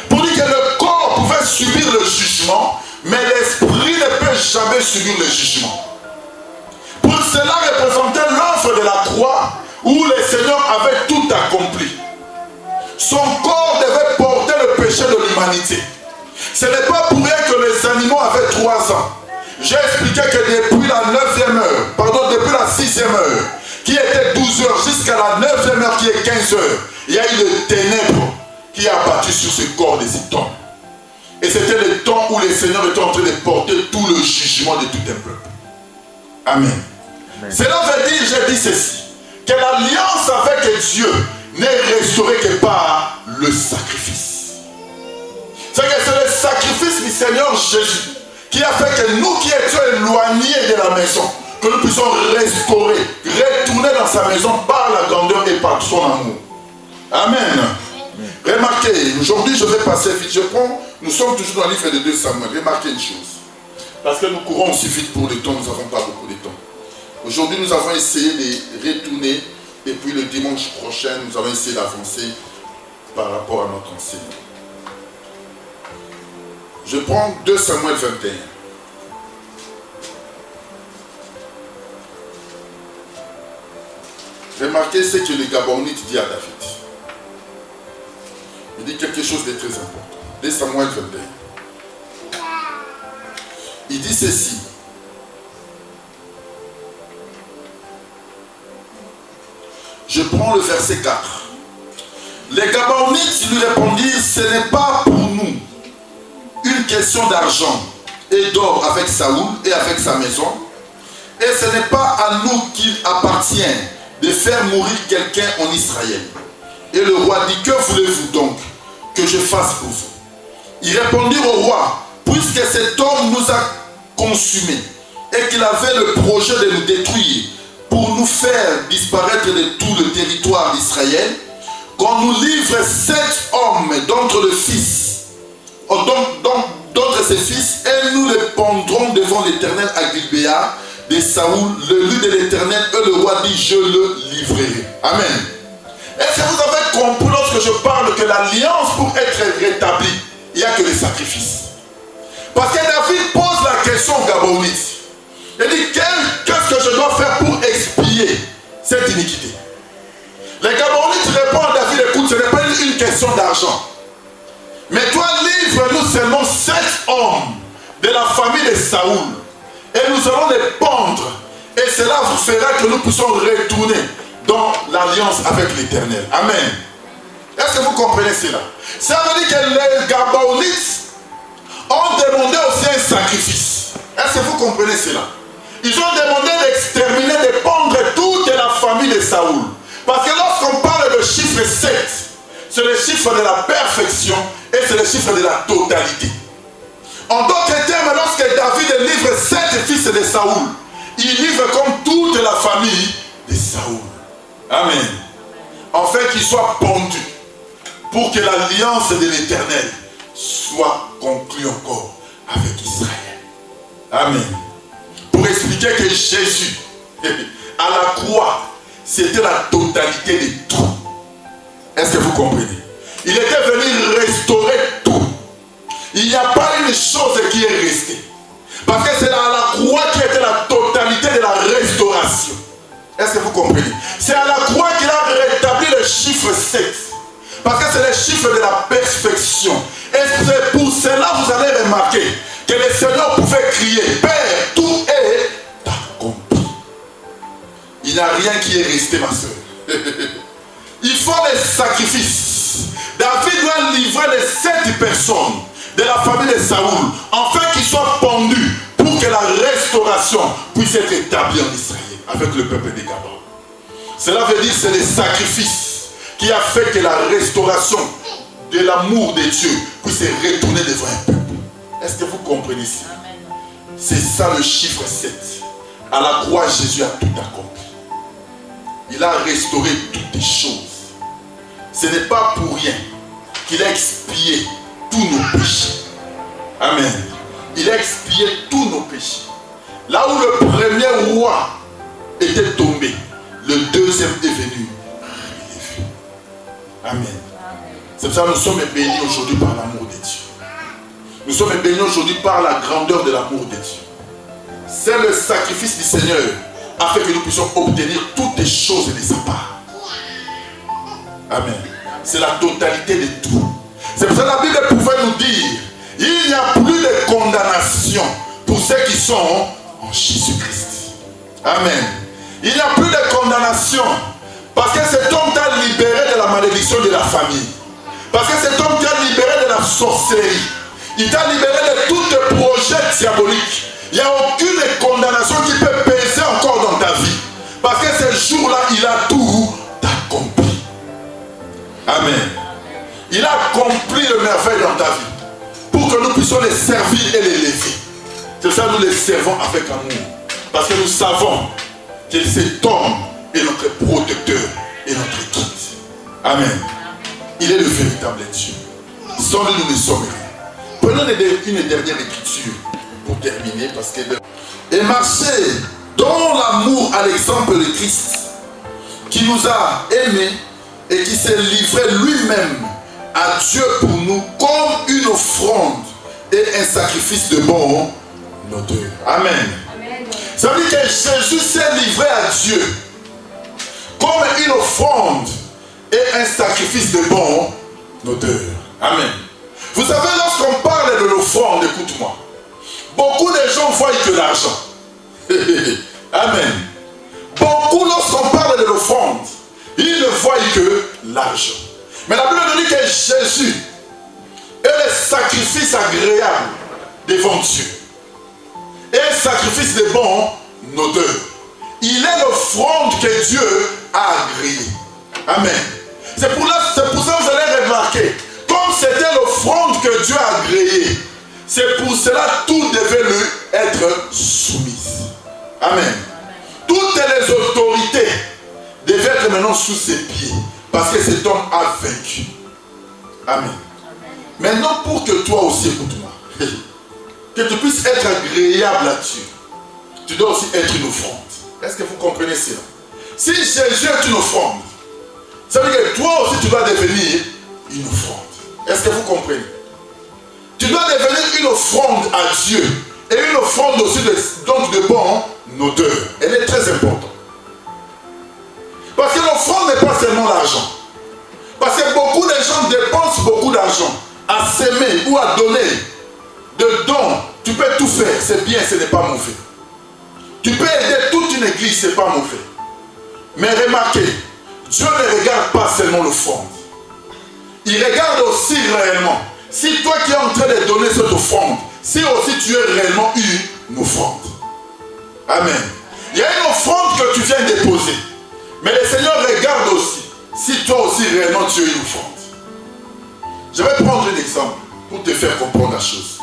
Pour dire que le corps pouvait subir le jugement, mais l'esprit ne peut jamais subir le jugement. Pour cela représentait l'œuvre de la croix où le Seigneur avait tout accompli. Son corps devait porter le péché de l'humanité. Ce n'est pas pour rien que les animaux avaient 3 ans. J'ai expliqué que depuis la 9e heure, depuis la 6e heure, qui était 12 heures, jusqu'à la 9e heure qui est 15 heures, il y a eu des ténèbres qui a battu sur ce corps des hommes. Et c'était le temps où le Seigneur était en train de porter tout le jugement de tout un peuple. Amen. Cela veut dire, j'ai dit ceci, que l'alliance avec Dieu n'est restaurée que par le sacrifice. C'est que c'est le sacrifice du Seigneur Jésus qui a fait que nous qui étions éloignés de la maison, que nous puissions restaurer, retourner dans sa maison par la grandeur et par son amour. Amen. Remarquez, aujourd'hui je vais passer vite, nous sommes toujours dans le livre de 2 Samuel. Remarquez une chose, parce que nous courons aussi vite pour le temps, nous n'avons pas beaucoup de temps. Aujourd'hui nous avons essayé de retourner, et puis le dimanche prochain nous allons essayer d'avancer par rapport à notre enseignement. Je prends 2 Samuel 21. Remarquez ce que le Gabonite dit à David. Il dit quelque chose de très important. 2 Samuel 21. Il dit ceci. Je prends le verset 4. Les Gabonites lui répondirent, ce n'est pas pour nous une question d'argent et d'or avec Saoul et avec sa maison, et ce n'est pas à nous qu'il appartient de faire mourir quelqu'un en Israël. Et le roi dit, que voulez-vous donc que je fasse pour vous? Ils répondirent au roi, puisque cet homme nous a consumés et qu'il avait le projet de nous détruire pour nous faire disparaître de tout le territoire d'Israël, qu'on nous livre 7 hommes d'entre le fils, d'entre ses fils, et nous les pendrons devant l'Éternel à Gilbéa de Saoul, le lieu de l'Éternel, et le roi dit, je le livrerai. Amen. Est-ce que vous avez compris lorsque je parle que l'alliance pour être rétablie, il n'y a que les sacrifices? Parce que David pose la question aux Gabonites. Il dit, qu'est-ce que je dois faire pour expier cette iniquité? Les Gabonites répondent à David, écoute, ce n'est pas une question d'argent. Mais toi, livre-nous seulement 7 hommes de la famille de Saoul. Et nous allons les pendre. Et cela vous fera que nous puissions retourner dans l'alliance avec l'Éternel. Amen. Est-ce que vous comprenez cela? Ça veut dire que les Gabonites ont demandé aussi un sacrifice. Est-ce que vous comprenez cela? Ils ont demandé d'exterminer, de pendre toute la famille de Saoul. Parce que lorsqu'on parle de chiffre 7, c'est le chiffre de la perfection et c'est le chiffre de la totalité. En d'autres termes, lorsque David livre 7 fils de Saoul, il livre comme toute la famille de Saoul. Amen. En fait, qu'ils soient pendus pour que l'alliance de l'Éternel soit conclue encore avec Israël. Amen. Pour expliquer que Jésus, à la croix, c'était la totalité de tout. Est-ce que vous comprenez? Il était venu restaurer tout. Il n'y a pas une chose qui est restée. Parce que c'est à la croix qui était la totalité de la restauration. Est-ce que vous comprenez? C'est à la croix qu'il a rétabli le chiffre 7. Parce que c'est le chiffre de la perfection. Et c'est pour cela que vous allez remarquer que le Seigneur pouvait crier: Père, tout est accompli. Il n'y a rien qui est resté, ma soeur. Il faut les sacrifices. David doit livrer les 7 personnes de la famille de Saoul, afin qu'ils soient pendus pour que la restauration puisse être établie en Israël avec le peuple de Gabon. Cela veut dire que c'est le sacrifice qui a fait que la restauration de l'amour de Dieu puisse retourner devant un peuple. Est-ce que vous comprenez ça? C'est ça le chiffre 7. À la croix, Jésus a tout accompli. Il a restauré toutes les choses. Ce n'est pas pour rien qu'il a expié tous nos péchés. Amen. Il a expié tous nos péchés. Là où le premier roi était tombé, le deuxième est venu relever. Amen. C'est pour ça que nous sommes bénis aujourd'hui par l'amour de Dieu. Nous sommes bénis aujourd'hui par la grandeur de l'amour de Dieu. C'est le sacrifice du Seigneur afin que nous puissions obtenir toutes les choses de sa part. Amen. C'est la totalité de tout. C'est pour ça que la Bible pouvait nous dire: il n'y a plus de condamnation pour ceux qui sont en Jésus-Christ. Amen. Il n'y a plus de condamnation parce que cet homme t'a libéré de la malédiction de la famille. Parce que cet homme t'a libéré de la sorcellerie. Il t'a libéré de tout projet diabolique. Il n'y a aucune condamnation qui peut peser encore dans ta vie. Parce que ce jour-là, il a tout accompli. Amen. Il a accompli le merveille dans ta vie pour que nous puissions les servir et les lever. C'est ça que nous les servons avec amour. Parce que nous savons que cet homme est notre protecteur et notre guide. Amen. Il est le véritable Dieu. Sans lui, nous ne sommes rien. Prenons une dernière écriture pour terminer. Parce que... Et marcher dans l'amour à l'exemple de Christ, qui nous a aimés et qui s'est livré lui-même à Dieu pour nous comme une offrande et un sacrifice de bon odeur. Amen. Amen. Ça veut dire que Jésus s'est livré à Dieu comme une offrande et un sacrifice de bon odeur. Amen. Vous savez, lorsqu'on parle de l'offrande, écoute-moi, beaucoup de gens voient que l'argent. Amen. Beaucoup, lorsqu'on parle de l'offrande, ils ne voient que l'argent. Mais la Bible nous dit que Jésus est le sacrifice agréable devant Dieu. Et un sacrifice de bon odeur. Il est l'offrande que Dieu a agréée. Amen. C'est pour ça que vous allez remarquer, comme c'était l'offrande que Dieu a agréée, c'est pour cela que tout devait lui être soumise. Amen. Toutes les autorités devaient être maintenant sous ses pieds. Parce que cet homme a vaincu. Amen. Maintenant, pour que toi aussi, écoute-moi, que tu puisses être agréable à Dieu, tu dois aussi être une offrande. Est-ce que vous comprenez cela? Si Jésus est une offrande, ça veut dire que toi aussi tu dois devenir une offrande. Est-ce que vous comprenez? Tu dois devenir une offrande à Dieu. Et une offrande aussi donc de bon odeur. Elle est très importante. Parce que l'offrande n'est pas seulement l'argent. Parce que beaucoup de gens dépensent beaucoup d'argent à s'aimer ou à donner de dons. Tu peux tout faire, c'est bien, ce n'est pas mauvais. Tu peux aider toute une église, ce n'est pas mauvais. Mais remarquez, Dieu ne regarde pas seulement l'offrande. Il regarde aussi réellement. Si toi qui es en train de donner cette offrande, si aussi tu es réellement une offrande. Amen. Il y a une offrande que tu viens déposer. Mais le Seigneur regarde aussi si toi aussi réellement tu es une offrande. Je vais prendre un exemple pour te faire comprendre la chose.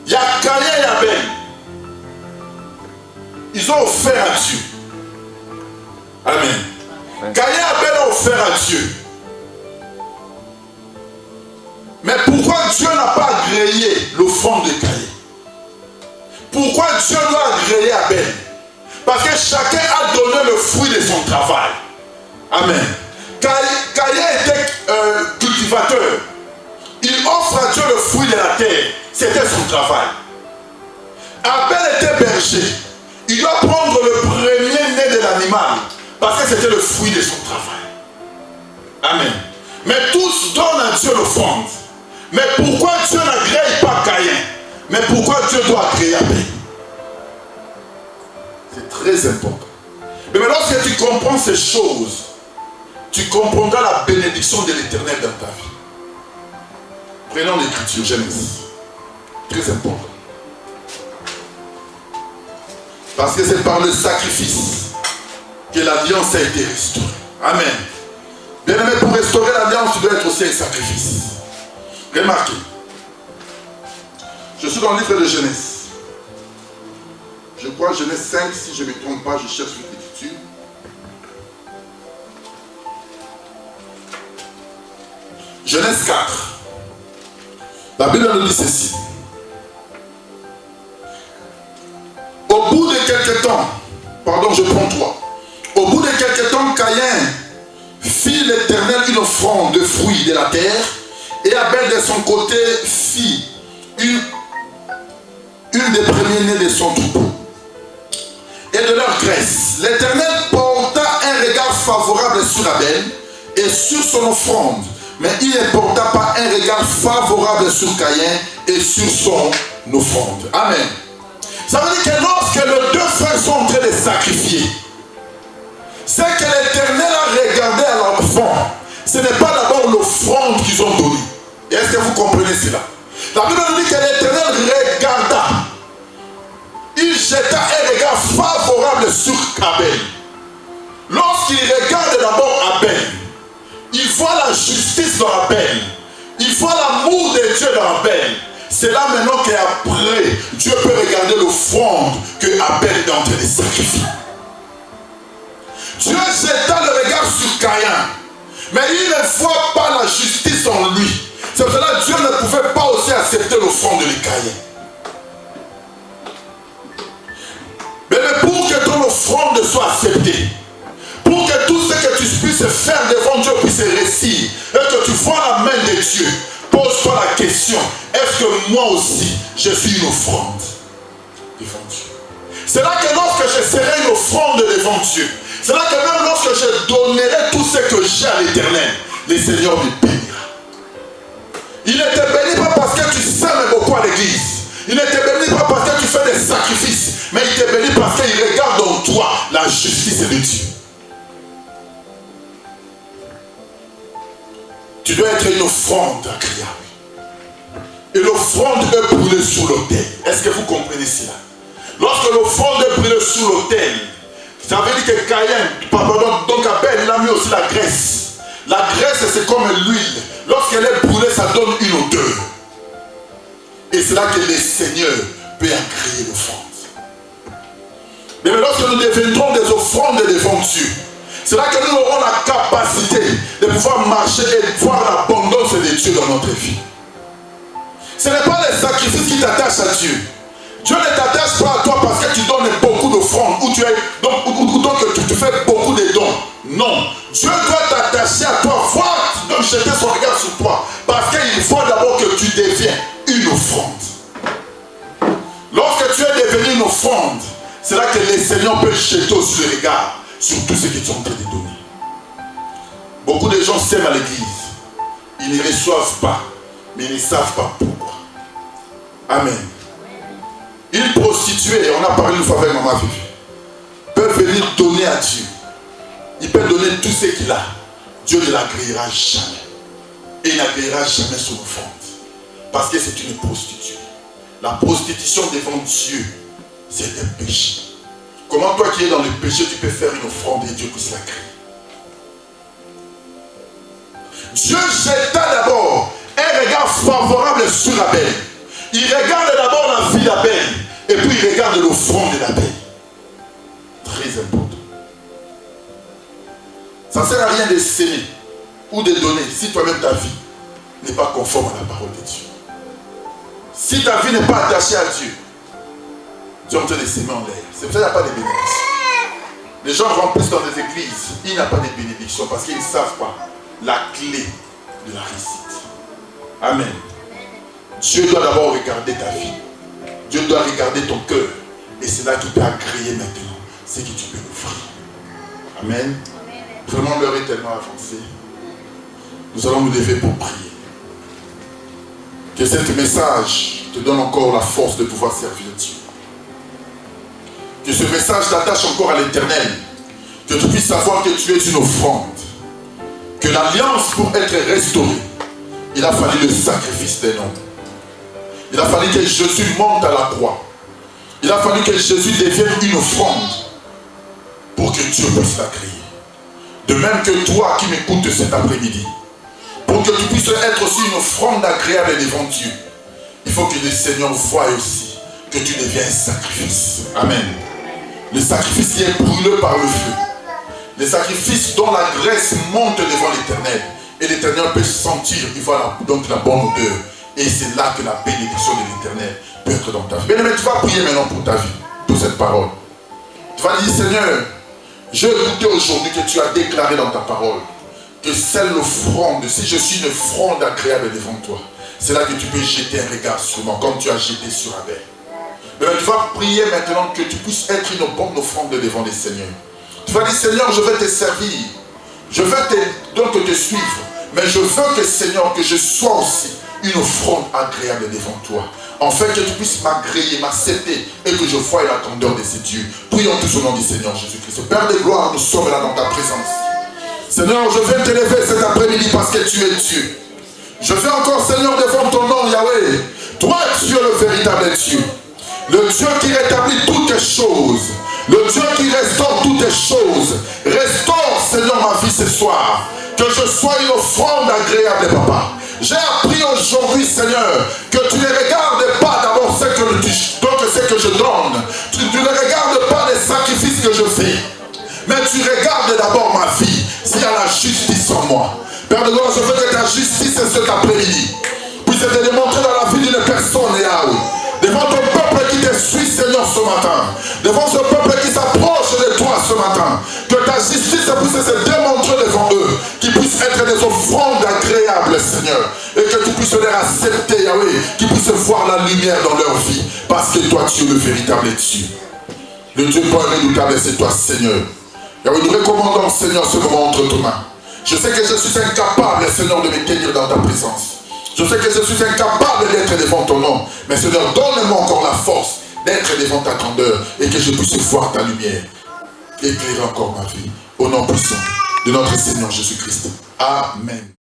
Il y a Caïn et Abel. Ils ont offert à Dieu. Amen. Caïn et Abel ont offert à Dieu. Dieu n'a pas agréé l'offrande de Caïn? Pourquoi Dieu doit agréer Abel? Parce que chacun a donné le fruit de son travail. Amen. Caïn était cultivateur. Il offre à Dieu le fruit de la terre. C'était son travail. Abel était berger. Il doit prendre le premier-né de l'animal parce que c'était le fruit de son travail. Amen. Mais tous donnent à Dieu l'offrande. Mais pourquoi Dieu n'agrée pas Caïn? Mais pourquoi Dieu doit agréer Abel? C'est très important. Mais lorsque tu comprends ces choses, tu comprendras la bénédiction de l'Éternel dans ta vie. Prenons l'Écriture, Genèse. Très important. Parce que c'est par le sacrifice que l'alliance a été restaurée. Amen. Bien aimé, pour restaurer l'alliance, tu dois être aussi un sacrifice. Remarquez. Je suis dans le livre de Genèse. Je crois Genèse 5, si je ne me trompe pas, je cherche l'Écriture. Genèse 4. La Bible nous dit ceci. Au bout de quelques temps, pardon, je prends 3. Au bout de quelques temps, Caïn fit l'Éternel une offrande de fruits de la terre, et Abel de son côté fit une des premiers-nés de son troupeau et de leur graisse. L'Éternel porta un regard favorable sur Abel et sur son offrande, mais il ne porta pas un regard favorable sur Caïn et sur son offrande. Amen. Ça veut dire que lorsque les deux frères sont en train de sacrifier, c'est que l'Éternel a regardé à l'enfant. Ce n'est pas d'abord l'offrande qu'ils ont donnée. Est-ce que vous comprenez cela? La Bible nous dit que l'Éternel regarda. Il jeta un regard favorable sur Abel. Lorsqu'il regarde d'abord Abel, il voit la justice dans Abel. Il voit l'amour de Dieu dans Abel. C'est là maintenant qu'après, Dieu peut regarder l'offrande que Abel est en train de sacrifier. Dieu jeta le regard sur Caïn, mais il ne voit pas la justice en lui. C'est pour cela que Dieu ne pouvait pas aussi accepter l'offrande de Caïn. Mais pour que ton offrande soit acceptée, pour que tout ce que tu puisses faire devant Dieu puisse réussir, et que tu vois la main de Dieu, pose-toi la question, est-ce que moi aussi je suis une offrande devant Dieu? C'est là que lorsque je serai une offrande devant Dieu, c'est là que même lorsque je donnerai tout ce que j'ai à l'Éternel, le Seigneur me bénira. Il ne te bénit pas parce que tu sèmes beaucoup à l'église. Il ne te bénit pas parce que tu fais des sacrifices. Mais il te bénit parce qu'il regarde en toi la justice de Dieu. Tu dois être une offrande agréable. Et l'offrande est brûlée sur l'autel. Est-ce que vous comprenez cela? Lorsque l'offrande est brûlée sur l'autel, ça veut dire que Caïn, donc Abel, il a mis aussi la graisse. La graisse, c'est comme l'huile. Lorsqu'elle est brûlée, ça donne une odeur. Et c'est là que le Seigneur peut agréer l'offrande. Mais lorsque nous deviendrons des offrandes devant Dieu, c'est là que nous aurons la capacité de pouvoir marcher et voir l'abondance de Dieu dans notre vie. Ce n'est pas les sacrifices qui t'attachent à Dieu. Dieu ne t'attache pas à toi parce que tu donnes beaucoup d'offrandes ou tu fais beaucoup de dons. Non. Dieu doit t'attacher à toi, voir, donc jeter son regard sur toi. Parce qu'il faut d'abord que tu deviens une offrande. Lorsque tu es devenu une offrande, c'est là que le Seigneur peut jeter aussi le regard sur tout ce qu'ils sont en train de donner. Beaucoup de gens s'aiment à l'église. Ils ne reçoivent pas, mais ils ne savent pas pourquoi. Amen. Une prostituée, on a parlé une fois avec Maman Vivi, peut venir donner à Dieu. Il peut donner tout ce qu'il a. Dieu ne l'agréera jamais. Et il n'agréera jamais son offrande. Parce que c'est une prostituée. La prostitution devant Dieu, c'est un péché. Comment toi qui es dans le péché, tu peux faire une offrande et Dieu puisse l'agréer? Dieu jeta d'abord un regard favorable sur Abel. Il regarde d'abord la vie d'Abel et puis il regarde l'offrande d'Abel. Très important. Ça ne sert à rien de s'aimer ou de donner si toi-même ta vie n'est pas conforme à la parole de Dieu. Si ta vie n'est pas attachée à Dieu, tu es en train de s'aimer en l'air. C'est pour ça qu'il n'y a pas de bénédiction. Les gens remplissent dans des églises, il n'y a pas de bénédiction parce qu'ils ne savent pas la clé de la réussite. Amen. Dieu doit d'abord regarder ta vie. Dieu doit regarder ton cœur. Et c'est là qu'il peut agréer maintenant ce que tu peux offrir. Amen. Vraiment, l'heure est tellement avancée. Nous allons nous lever pour prier. Que ce message te donne encore la force de pouvoir servir Dieu. Que ce message t'attache encore à l'Éternel. Que tu puisses savoir que tu es une offrande. Que l'alliance pour être restaurée, il a fallu le sacrifice d'un homme. Il a fallu que Jésus monte à la croix. Il a fallu que Jésus devienne une offrande pour que Dieu puisse la créer. De même que toi qui m'écoutes cet après-midi, pour que tu puisses être aussi une offrande agréable devant Dieu, il faut que le Seigneur voie aussi que tu deviens un sacrifice. Amen. Le sacrifice qui est brûlé par le feu. Le sacrifice dont la graisse monte devant l'Éternel. Et l'Éternel peut sentir, il voit donc la bonne odeur. Et c'est là que la bénédiction de l'Éternel peut être dans ta vie. Bien-aimé, tu vas prier maintenant pour ta vie, pour cette parole. Tu vas dire, Seigneur, je vais écouter aujourd'hui que tu as déclaré dans ta parole que c'est l'offrande, si je suis une offrande agréable devant toi, c'est là que tu peux jeter un regard sur moi, comme tu as jeté sur Abel. Mais tu vas prier maintenant que tu puisses être une bonne offrande devant les seigneurs. Tu vas dire, Seigneur, je vais te servir, je vais donc te suivre, mais je veux que, Seigneur, que je sois aussi une offrande agréable devant toi, afin que tu puisses m'agréer, m'accepter et que je voie la candeur de ces dieux. Prions tous au nom du Seigneur Jésus-Christ. Père de gloire, nous sommes là dans ta présence. Seigneur, je vais te lever cet après-midi parce que tu es Dieu. Je vais encore, Seigneur, devant ton nom, Yahweh. Toi, tu es le véritable Dieu. Le Dieu qui rétablit toutes les choses. Le Dieu qui restaure toutes les choses. Restaure, Seigneur, ma vie ce soir. Que je sois une offrande agréable, Papa. J'ai appris aujourd'hui, Seigneur, que tu ne regardes pas d'abord ce que je donne. Tu ne regardes pas les sacrifices que je fais. Mais tu regardes d'abord ma vie. S'il y a la justice en moi. Père de gloire, je veux que ta justice cet après-midi puisse te démontrer dans la vie d'une personne, Yahweh. Devant ton peuple qui te suit, Seigneur, ce matin. Devant ce peuple qui s'approche de toi ce matin. Que ta justice puisse se démontrer devant eux. Qu'ils puissent être des offrandes agréables, Seigneur. Et que tu puisses les accepter, Yahweh. Qu'ils puissent voir la lumière dans leur vie. Parce que toi, tu es le véritable Dieu. Le Dieu pas redoutable, c'est toi, Seigneur. Yahweh, nous recommandons, Seigneur, ce moment entre tes mains. Je sais que je suis incapable, Seigneur, de me tenir dans ta présence. Je sais que je suis incapable d'être devant ton nom. Mais Seigneur, donne-moi encore la force d'être devant ta grandeur et que je puisse voir ta lumière. Éclairer encore ma vie. Au nom puissant de notre Seigneur Jésus-Christ. Amen.